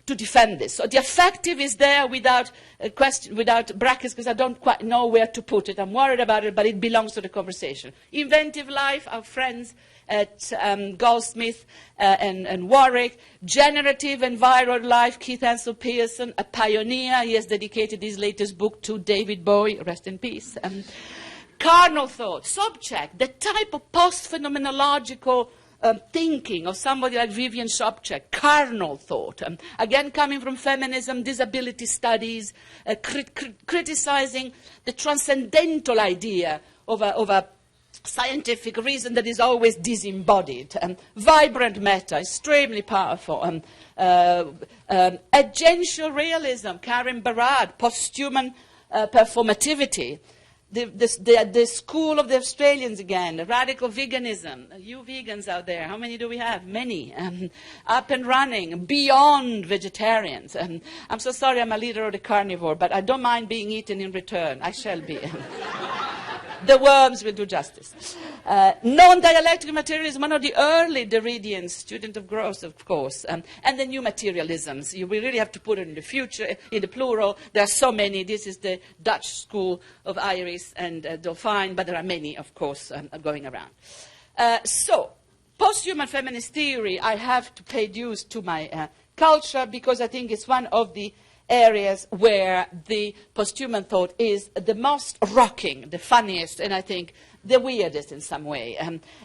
to defend this. So the affective is there without question, without brackets, because I don't quite know where to put it. I'm worried about it, but it belongs to the conversation. Inventive life, our friends at Goldsmith and Warwick. Generative and viral life, Keith Ansel Pearson, a pioneer. He has dedicated his latest book to David Bowie, rest in peace. Carnal thought, subject, the type of post-phenomenological thinking of somebody like Vivian Sobchak, carnal thought, again coming from feminism, disability studies, criticizing the transcendental idea of a scientific reason that is always disembodied. Vibrant meta, extremely powerful. Agential realism, Karen Barad, posthuman performativity. The school of the Australians again, radical veganism. You vegans out there, how many do we have? Many. Up and running, beyond vegetarians. I'm so sorry I'm a leader of the carnivore, but I don't mind being eaten in return. I shall be. The worms will do justice. Non-dialectical materialism, one of the early Derridians, student of Gross, of course, and the new materialisms. We really have to put it in the future, in the plural. There are so many. This is the Dutch school of Iris and Dauphine, but there are many, of course, going around. So, post-human feminist theory, I have to pay dues to my culture because I think it's one of the areas where the posthuman thought is the most rocking, the funniest, and I think the weirdest in some way.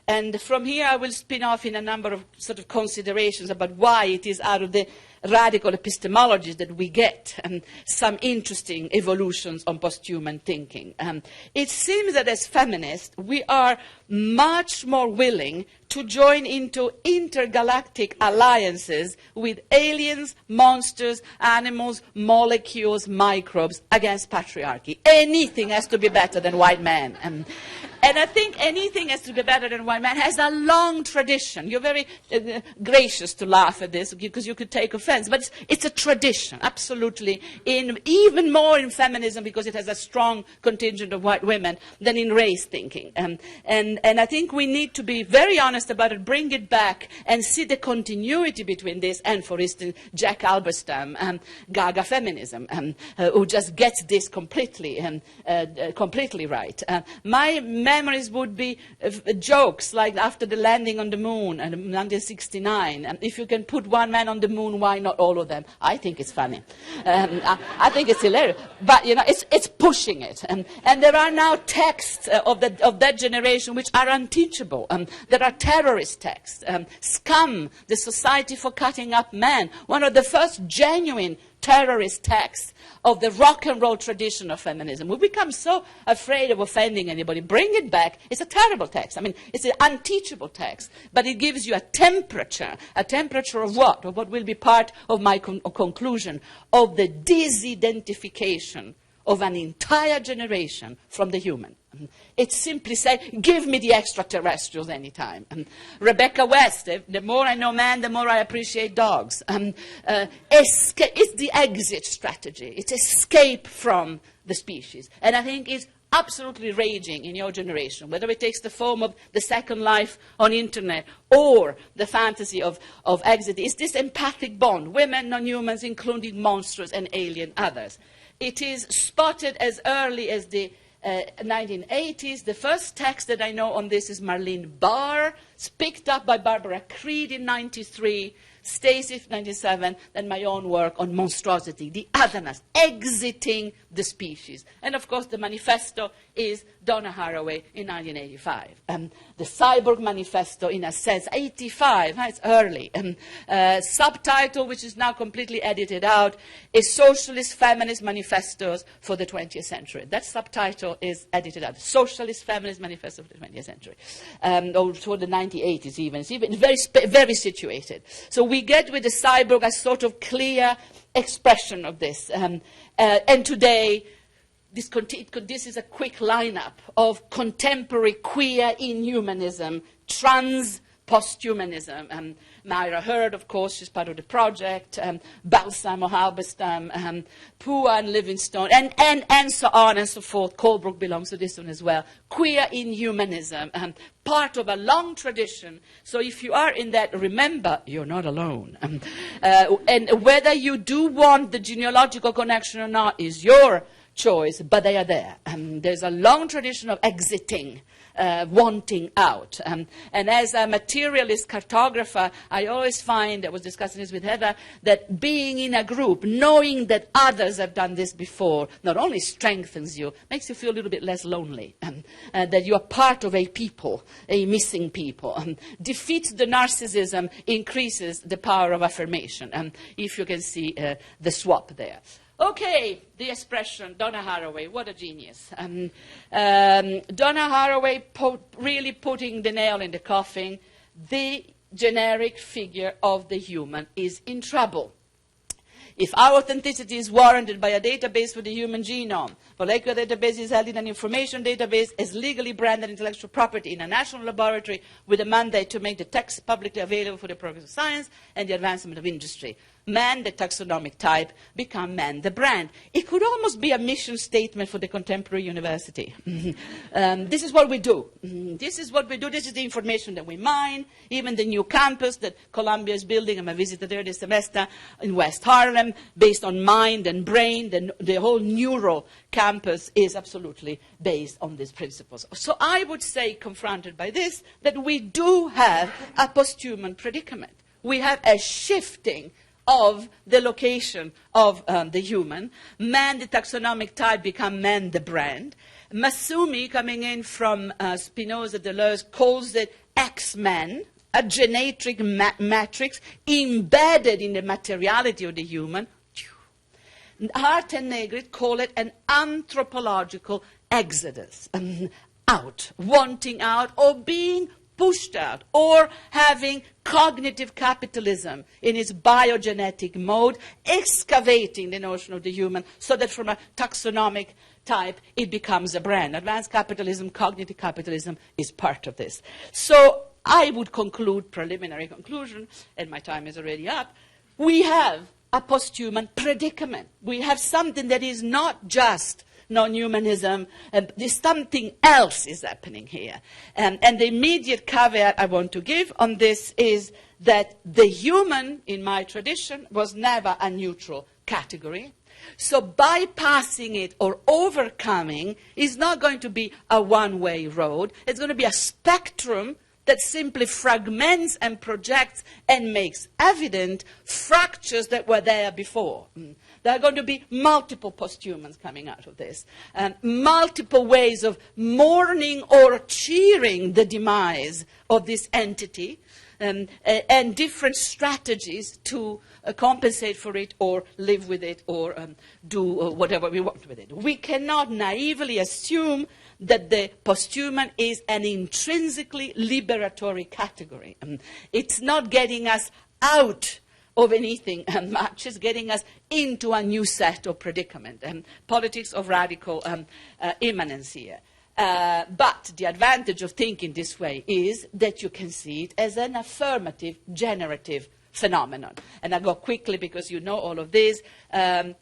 And from here I will spin off in a number of sort of considerations about why it is out of the radical epistemologies that we get some interesting evolutions on posthuman thinking. It seems that as feminists we are much more willing to join into intergalactic alliances with aliens, monsters, animals, molecules, microbes against patriarchy. Anything has to be better than white men. And I think anything has to be better than white man has a long tradition. You're very gracious to laugh at this because you could take offense, but it's a tradition, absolutely, even more in feminism because it has a strong contingent of white women than in race thinking. And I think we need to be very honest about it, bring it back and see the continuity between this and, for instance, Jack Halberstam and Gaga feminism, who just gets this completely right. My memories would be jokes like after the landing on the moon in 1969. And if you can put one man on the moon, why not all of them? I think it's funny. I think it's hilarious. But, you know, it's pushing it. And there are now texts of that generation which are unteachable. There are terrorist texts. Scum, the Society for Cutting Up Men, one of the first genuine terrorist text of the rock and roll tradition of feminism. We become so afraid of offending anybody. Bring it back. It's a terrible text. I mean, it's an unteachable text, but it gives you a temperature of what? Of what will be part of my conclusion, of the disidentification of an entire generation from the human. It simply says, give me the extraterrestrials anytime. Rebecca West, the more I know man, the more I appreciate dogs. It's the exit strategy. It's escape from the species. And I think it's absolutely raging in your generation, whether it takes the form of the second life on internet or the fantasy of exit. It's this empathic bond, women, non-humans, including monsters and alien others. It is spotted as early as the 1980s. The first text that I know on this is Marlene Barr, picked up by Barbara Creed in 93, Stacey 97, and my own work on monstrosity, the otherness, exiting the species. And of course the manifesto is Donna Haraway in 1985. The Cyborg Manifesto, in a sense, 85, it's early. Subtitle, which is now completely edited out, is Socialist Feminist Manifestos for the 20th Century. That subtitle is edited out. Socialist Feminist Manifesto for the 20th Century. Or for the 1980s even. It's even very situated. So we get with the cyborg a sort of clear expression of this. And today, this is a quick lineup of contemporary queer inhumanism, trans posthumanism. Myra Hurd, of course, she's part of the project, Balsam or Halberstam, Pua and Livingstone, and so on and so forth. Colebrook belongs to this one as well. Queer inhumanism, part of a long tradition. So if you are in that, remember, you're not alone. And whether you do want the genealogical connection or not is your choice, but they are there. There's a long tradition of exiting, wanting out. And as a materialist cartographer, I always find, I was discussing this with Heather, that being in a group, knowing that others have done this before, not only strengthens you, makes you feel a little bit less lonely, that you are part of a people, a missing people. Defeats the narcissism, increases the power of affirmation, if you can see the swap there. Okay, the expression, Donna Haraway, what a genius. Donna Haraway really putting the nail in the coffin. The generic figure of the human is in trouble. If our authenticity is warranted by a database for the human genome, molecular database is held in an information database as legally branded intellectual property in a national laboratory with a mandate to make the text publicly available for the progress of science and the advancement of industry. Man, the taxonomic type, become man, the brand. It could almost be a mission statement for the contemporary university. This is what we do. This is what we do. This is the information that we mine. Even the new campus that Columbia is building, I visited there this semester in West Harlem, based on mind and brain. The whole neuro campus is absolutely based on these principles. So I would say, confronted by this, that we do have a posthuman predicament. We have a shifting of the location of the human. Man, the taxonomic type, become man, the brand. Masumi, coming in from Spinoza, Deleuze, calls it X-Man, a genetic matrix embedded in the materiality of the human. Hart and Negrit call it an anthropological exodus, out, wanting out, or being pushed out, or having cognitive capitalism in its biogenetic mode, excavating the notion of the human so that from a taxonomic type it becomes a brand. Advanced capitalism, cognitive capitalism is part of this. So I would conclude, preliminary conclusion, and my time is already up, we have a posthuman predicament. We have something that is not just non-humanism, and there's something else is happening here. And the immediate caveat I want to give on this is that the human, in my tradition, was never a neutral category. So bypassing it or overcoming is not going to be a one-way road. It's going to be a spectrum that simply fragments and projects and makes evident fractures that were there before. There are going to be multiple posthumans coming out of this, and multiple ways of mourning or cheering the demise of this entity and different strategies to compensate for it or live with it or do whatever we want with it. We cannot naively assume that the posthuman is an intrinsically liberatory category. It's not getting us out of anything much, it's getting us into a new set of predicament, politics of radical immanence here. But the advantage of thinking this way is that you can see it as an affirmative, generative phenomenon. And I go quickly because you know all of this. My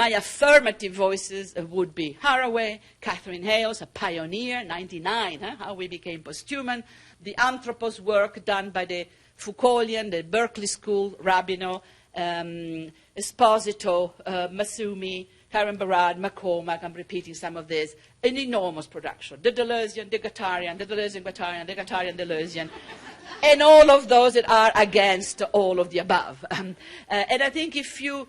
affirmative voices would be Haraway, Catherine Hales, a pioneer, 99, how we became posthuman, the Anthropos work done by the Foucaultian, the Berkeley School, Rabinow, Esposito, Masumi, Karen Barad, McCormack, I'm repeating some of this, an enormous production. The Deleuzian, the Guattarian, the Deleuzian, Guattarian, the Guattarian, Deleuzian, and all of those that are against all of the above. And I think if you,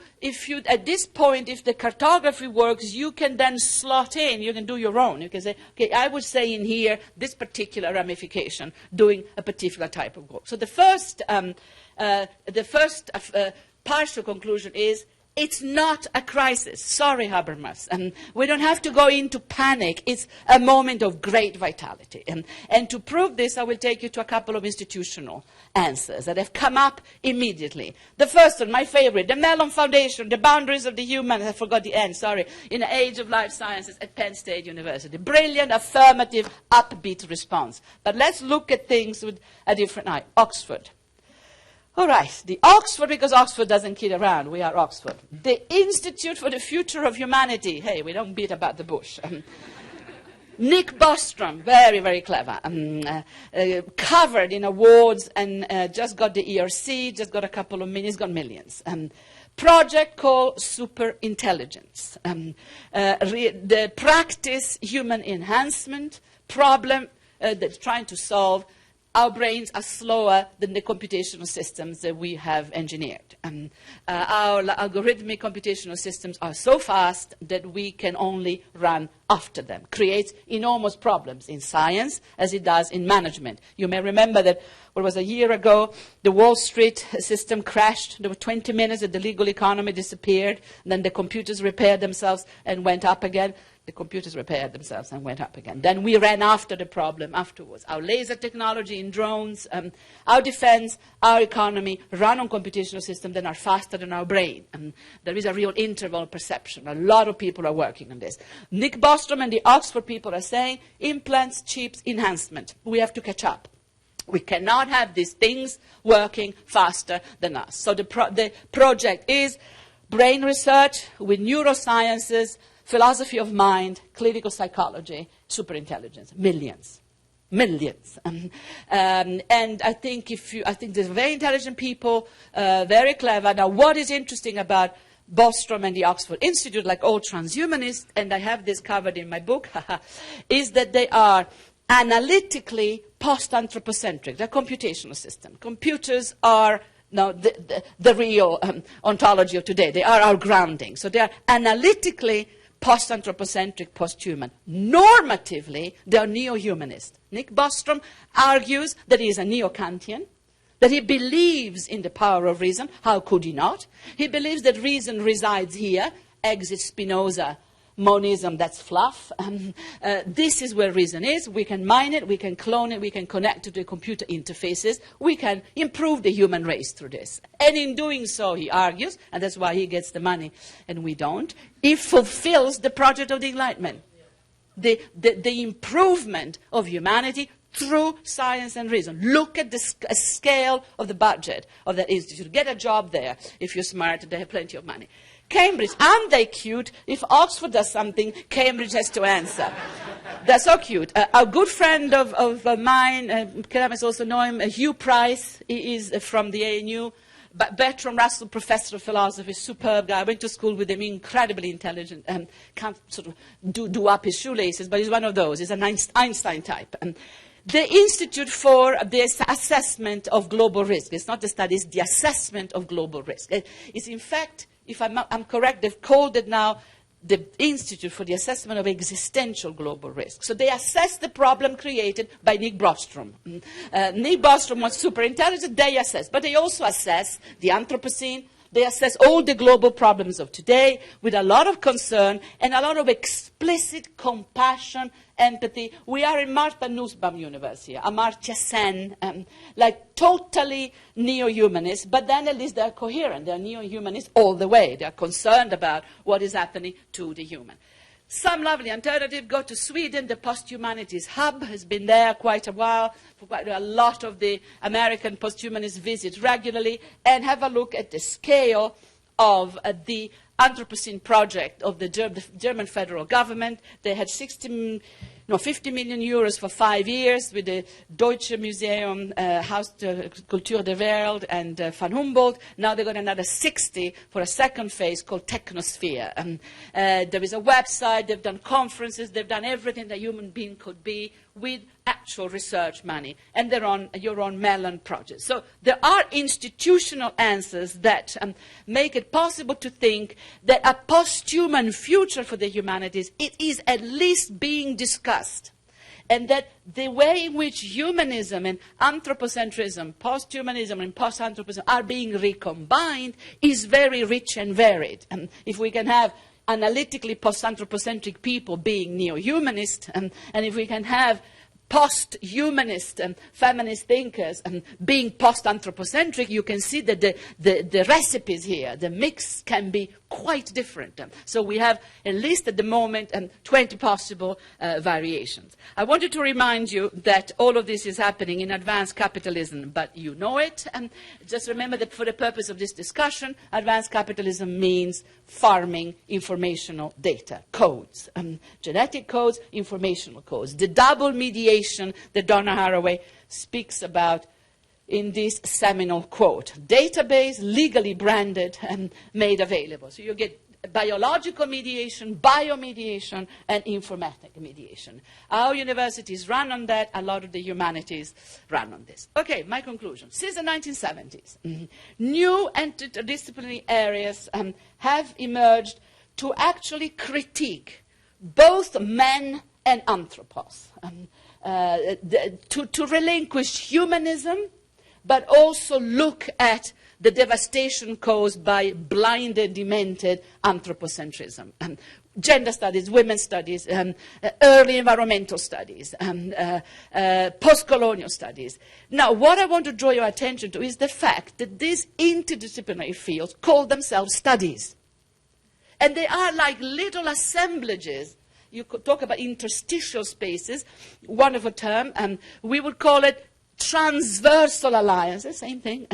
at this point, if the cartography works, you can then slot in, you can do your own. You can say, okay, I would say in here, this particular ramification, doing a particular type of work. So the first partial conclusion is, it's not a crisis. Sorry, Habermas. We don't have to go into panic. It's a moment of great vitality. And to prove this, I will take you to a couple of institutional answers that have come up immediately. The first one, my favorite, the Mellon Foundation, the boundaries of the human, I forgot the end, sorry, in the age of life sciences at Penn State University. Brilliant, affirmative, upbeat response. But let's look at things with a different eye. Oxford. All right, the Oxford, because Oxford doesn't kid around, we are Oxford. The Institute for the Future of Humanity, hey, we don't beat about the bush. Nick Bostrom, very, very clever, covered in awards and just got the ERC, just got a couple of millions, got millions. Project called Superintelligence. The practice human enhancement problem that's trying to solve. Our brains are slower than the computational systems that we have engineered. Our algorithmic computational systems are so fast that we can only run after them. Creates enormous problems in science as it does in management. You may remember that, what was a year ago, the Wall Street system crashed. There were 20 minutes that the legal economy disappeared. And then the computers repaired themselves and went up again. The computers repaired themselves and went up again. Then we ran after the problem afterwards. Our laser technology in drones, our defense, our economy run on computational systems that are faster than our brain. There is a real interval perception. A lot of people are working on this. Nick Bostrom and the Oxford people are saying, implants, chips, enhancement. We have to catch up. We cannot have these things working faster than us. So the project is brain research with neurosciences, philosophy of mind, clinical psychology, superintelligence, millions. And I think there's very intelligent people, very clever. Now, what is interesting about Bostrom and the Oxford Institute, like all transhumanists, and I have this covered in my book, is that they are analytically post-anthropocentric. They're computational systems. Computers are now the real ontology of today. They are our grounding. So they are analytically post-anthropocentric, post-human. Normatively, they are neo-humanist. Nick Bostrom argues that he is a neo-Kantian, that he believes in the power of reason. How could he not? He believes that reason resides here, exit Spinoza, monism, that's fluff. This is where reason is. We can mine it, we can clone it, we can connect it to computer interfaces. We can improve the human race through this. And in doing so, he argues, and that's why he gets the money and we don't, he fulfills the project of the Enlightenment. The improvement of humanity through science and reason. Look at the scale of the budget of that institute. Get a job there. If you're smart, they have plenty of money. Cambridge, aren't they cute? If Oxford does something, Cambridge has to answer. They're so cute. A good friend of mine, academics also know him, Hugh Price, he is from the ANU, but Bertrand Russell, professor of philosophy, superb guy. I went to school with him, incredibly intelligent, and can't sort of do up his shoelaces, but he's one of those. He's an Einstein type. The Institute for the Assessment of Global Risk, it's not the study, it's the assessment of global risk. It's in fact, if I'm correct, they've called it now the Institute for the Assessment of Existential Global Risk. So they assess the problem created by Nick Bostrom. Nick Bostrom was super intelligent, they assess, but they also assess the Anthropocene. They assess all the global problems of today with a lot of concern and a lot of explicit compassion, empathy. We are in Martha Nussbaum University, Amartya Sen, like totally neo-humanists, but then at least they're coherent. They're neo-humanists all the way. They're concerned about what is happening to the human. Some lovely alternative, go to Sweden. The Post-Humanities Hub has been there quite a while. Quite a lot of the American posthumanists visit regularly and have a look at the scale of the Anthropocene project of the German federal government. They had 50 million euros for 5 years with the Deutsche Museum, Haus der Kultur der Welt, and Van Humboldt. Now they've got another 60 for a second phase called Technosphere. There is a website, they've done conferences, they've done everything that a human being could be with actual research money, and they're on your own Mellon project. So there are institutional answers that make it possible to think that a post-human future for the humanities, it is at least being discussed, and that the way in which humanism and anthropocentrism, post-humanism and post-anthroposentrism are being recombined is very rich and varied. And if we can have analytically post-anthropocentric people being neo-humanist, and if we can have post-humanist and feminist thinkers and being post-anthropocentric, you can see that the recipes here, the mix can be quite different. So we have, at least at the moment, 20 possible variations. I wanted to remind you that all of this is happening in advanced capitalism, but you know it. And just remember that for the purpose of this discussion, advanced capitalism means farming informational data, codes, genetic codes, informational codes. The double mediation that Donna Haraway speaks about in this seminal quote. Database, legally branded and made available. So you get biological mediation, biomediation, and informatic mediation. Our universities run on that. A lot of the humanities run on this. Okay, my conclusion. Since the 1970s, new interdisciplinary areas have emerged to actually critique both men and anthropos, to relinquish humanism, but also look at the devastation caused by blinded, demented anthropocentrism. Gender studies, women's studies, early environmental studies, post-colonial studies. Now, what I want to draw your attention to is the fact that these interdisciplinary fields call themselves studies. And they are like little assemblages. You could talk about interstitial spaces, wonderful term, and we would call it transversal alliances, same thing,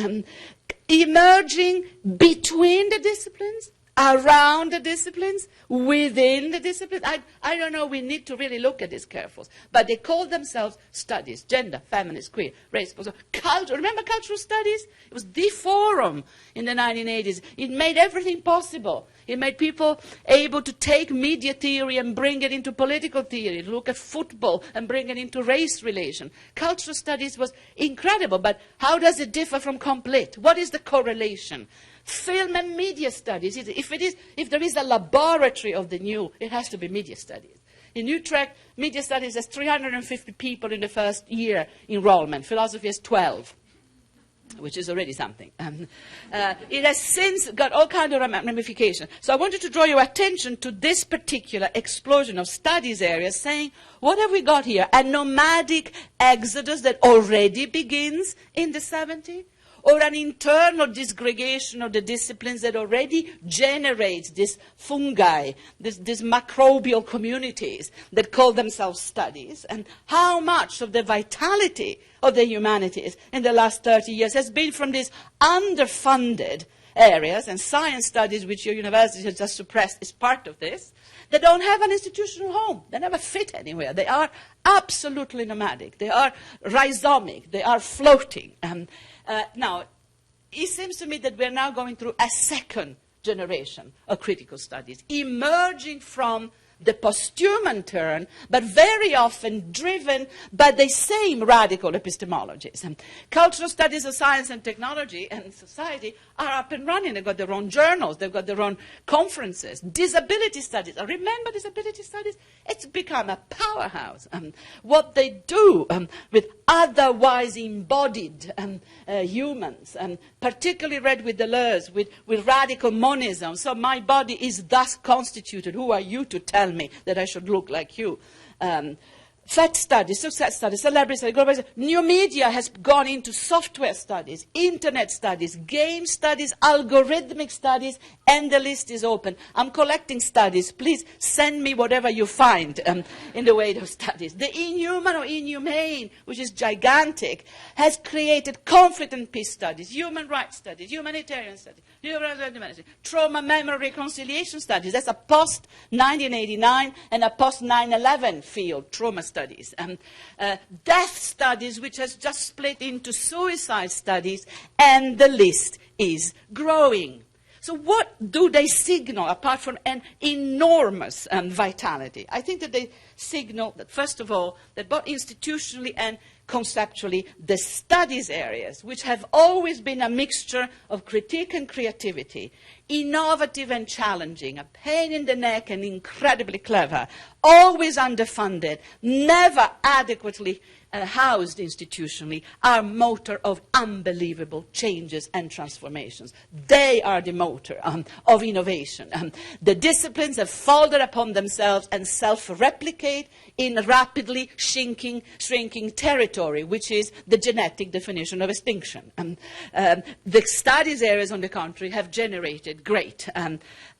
emerging between the disciplines, around the disciplines, within the disciplines. I don't know, we need to really look at this carefully. But they call themselves studies, gender, feminist, queer, race, culture. Remember cultural studies? It was the forum in the 1980s. It made everything possible. It made people able to take media theory and bring it into political theory, look at football and bring it into race relation. Cultural studies was incredible, but how does it differ from complete? What is the correlation? Film and media studies. If there is a laboratory of the new, it has to be media studies. In Utrecht, media studies has 350 people in the first year enrollment. Philosophy has 12. Which is already something. It has since got all kinds of ramifications. So I wanted to draw your attention to this particular explosion of studies areas, saying, what have we got here? A nomadic exodus that already begins in the 70s? Or an internal disgregation of the disciplines that already generates this fungi, these microbial communities that call themselves studies, and how much of the vitality of the humanities in the last 30 years has been from these underfunded areas, and science studies, which your university has just suppressed, is part of this. They don't have an institutional home. They never fit anywhere. They are absolutely nomadic. They are rhizomic. They are floating. Now, it seems to me that we're now going through a second generation of critical studies, emerging from the posthuman turn, but very often driven by the same radical epistemologies. Cultural studies of science and technology and society are up and running. They've got their own journals. They've got their own conferences. Disability studies. Remember disability studies? It's become a powerhouse. What they do with otherwise embodied humans, particularly read with Deleuze, with radical monism. So my body is thus constituted. Who are you to tell me that I should look like you? Fat studies, success studies, celebrity studies, globalization. New media has gone into software studies, internet studies, game studies, algorithmic studies, and the list is open. I'm collecting studies. Please send me whatever you find in the way of studies. The inhuman or inhumane, which is gigantic, has created conflict and peace studies, human rights studies, humanitarian studies, trauma, memory, reconciliation studies. That's a post-1989 and a post-9/11 field, trauma studies. Death studies, which has just split into suicide studies, and the list is growing. So what do they signal, apart from an enormous vitality? I think that they signal that, first of all, that both institutionally and conceptually, the studies areas, which have always been a mixture of critique and creativity, innovative and challenging, a pain in the neck and incredibly clever, always underfunded, never adequately housed institutionally, are motor of unbelievable changes and transformations. They are the motor of innovation. The disciplines have folded upon themselves and self-replicate in rapidly shrinking territory, which is the genetic definition of extinction. The studies areas, on the contrary, have generated great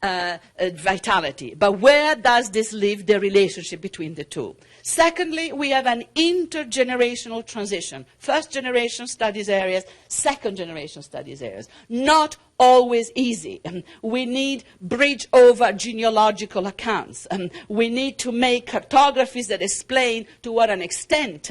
vitality. But where does this leave the relationship between the two? Secondly, we have an intergenerational transition. First generation studies areas, second generation studies areas. Not always easy. We need bridge over genealogical accounts. We need to make cartographies that explain to what an extent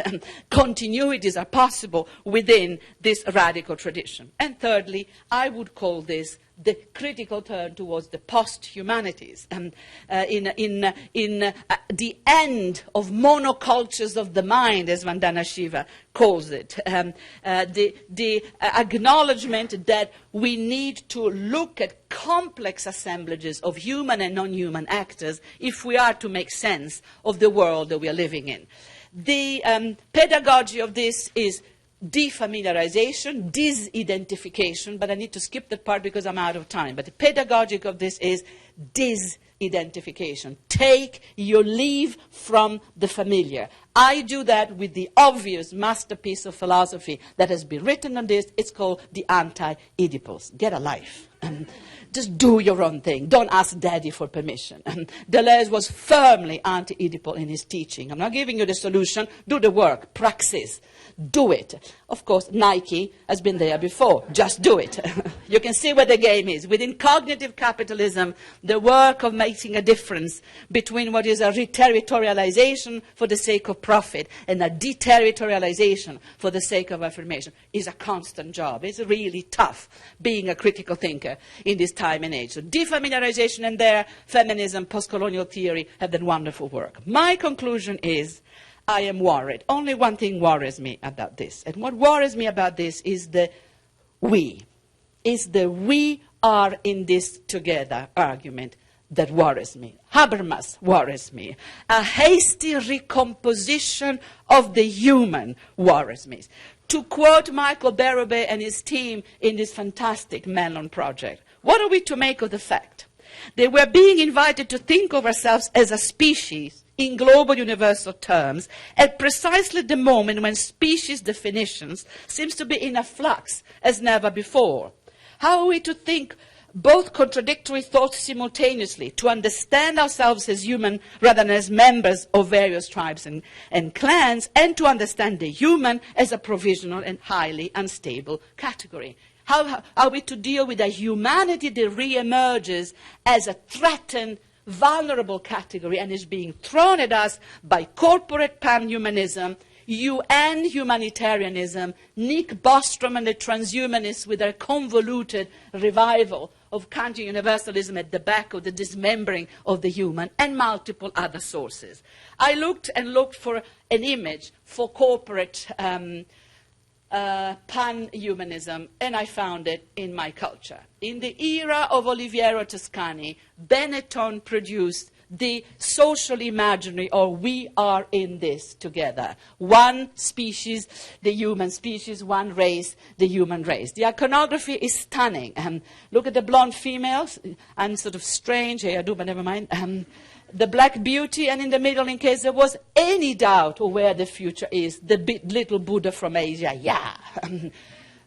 continuities are possible within this radical tradition. And thirdly, I would call this the critical turn towards the post-humanities, in the end of monocultures of the mind, as Vandana Shiva calls it, the acknowledgement that we need to look at complex assemblages of human and non-human actors if we are to make sense of the world that we are living in. The pedagogy of this is defamiliarization, disidentification, but I need to skip that part because I'm out of time. But the pedagogic of this is disidentification. Take your leave from the familiar. I do that with the obvious masterpiece of philosophy that has been written on this. It's called the Anti-Oedipus. Get a life. Just do your own thing. Don't ask daddy for permission. Deleuze was firmly anti-Oedipal in his teaching. I'm not giving you the solution. Do the work. Praxis. Do it. Of course, Nike has been there before. Just do it. You can see where the game is. Within cognitive capitalism, the work of making a difference between what is a reterritorialization for the sake of profit and a deterritorialization for the sake of affirmation is a constant job. It's really tough being a critical thinker in this time and age. So defamiliarization and there, feminism, post-colonial theory have done wonderful work. My conclusion is I am worried. Only one thing worries me about this. And what worries me about this is the we. Is the we are in this together argument that worries me. Habermas worries me. A hasty recomposition of the human worries me. To quote Michael Berube and his team in this fantastic Mellon project, what are we to make of the fact that we're being invited to think of ourselves as a species in global universal terms at precisely the moment when species definitions seems to be in a flux as never before? How are we to think both contradictory thoughts simultaneously, to understand ourselves as human rather than as members of various tribes and clans, and to understand the human as a provisional and highly unstable category? How are we to deal with a humanity that re-emerges as a threatened, vulnerable category and is being thrown at us by corporate pan-humanism, UN humanitarianism, Nick Bostrom and the transhumanists with their convoluted revival of Kantian universalism at the back of the dismembering of the human, and multiple other sources. I looked and looked for an image for corporate pan-humanism, and I found it in my culture. In the era of Oliviero Toscani, Benetton produced the social imaginary, or we are in this together. One species, the human species, one race, the human race. The iconography is stunning. Look at the blonde females. I'm sort of strange. Hey, I do, but never mind. The black beauty, and in the middle, in case there was any doubt of where the future is, the little Buddha from Asia. Yeah.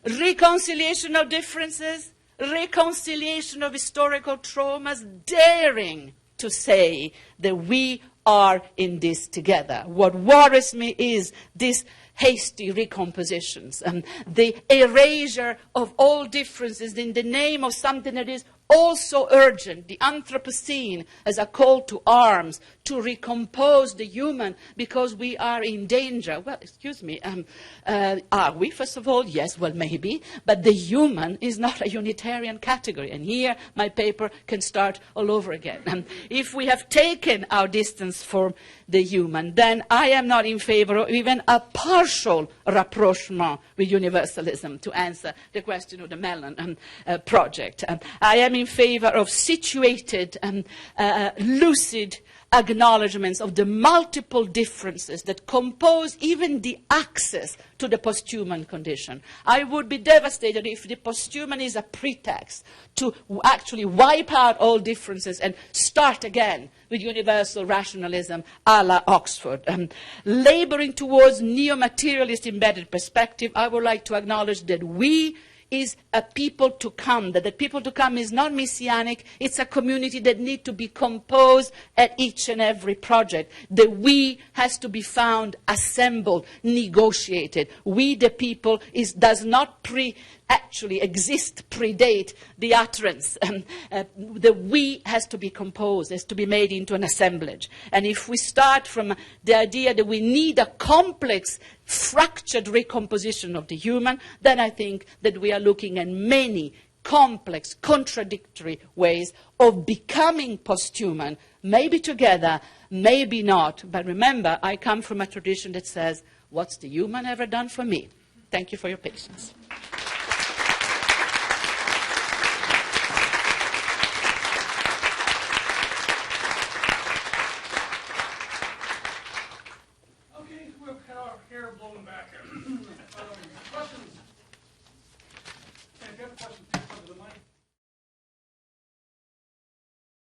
Reconciliation of differences, reconciliation of historical traumas, daring to say that we are in this together. What worries me is this hasty recompositions, the erasure of all differences in the name of something that is also urgent, the Anthropocene as a call to arms, to recompose the human because we are in danger. Well, excuse me, are we, first of all? Yes, well, maybe, but the human is not a unitarian category, and here my paper can start all over again. And if we have taken our distance from the human, then I am not in favor of even a partial rapprochement with universalism, to answer the question of the Mellon project. I am in favor of situated and lucid acknowledgements of the multiple differences that compose even the access to the posthuman condition. I would be devastated if the posthuman is a pretext to actually wipe out all differences and start again with universal rationalism a la Oxford. Laboring towards neo-materialist embedded perspective, I would like to acknowledge that we is a people to come, that the people to come is not messianic, it's a community that needs to be composed at each and every project. The we has to be found, assembled, negotiated. We, the people, does not actually exist, predate the utterance. The we has to be composed, has to be made into an assemblage. And if we start from the idea that we need a complex, fractured recomposition of the human, then I think that we are looking at many complex, contradictory ways of becoming posthuman, maybe together, maybe not. But remember, I come from a tradition that says, what's the human ever done for me? Thank you for your patience.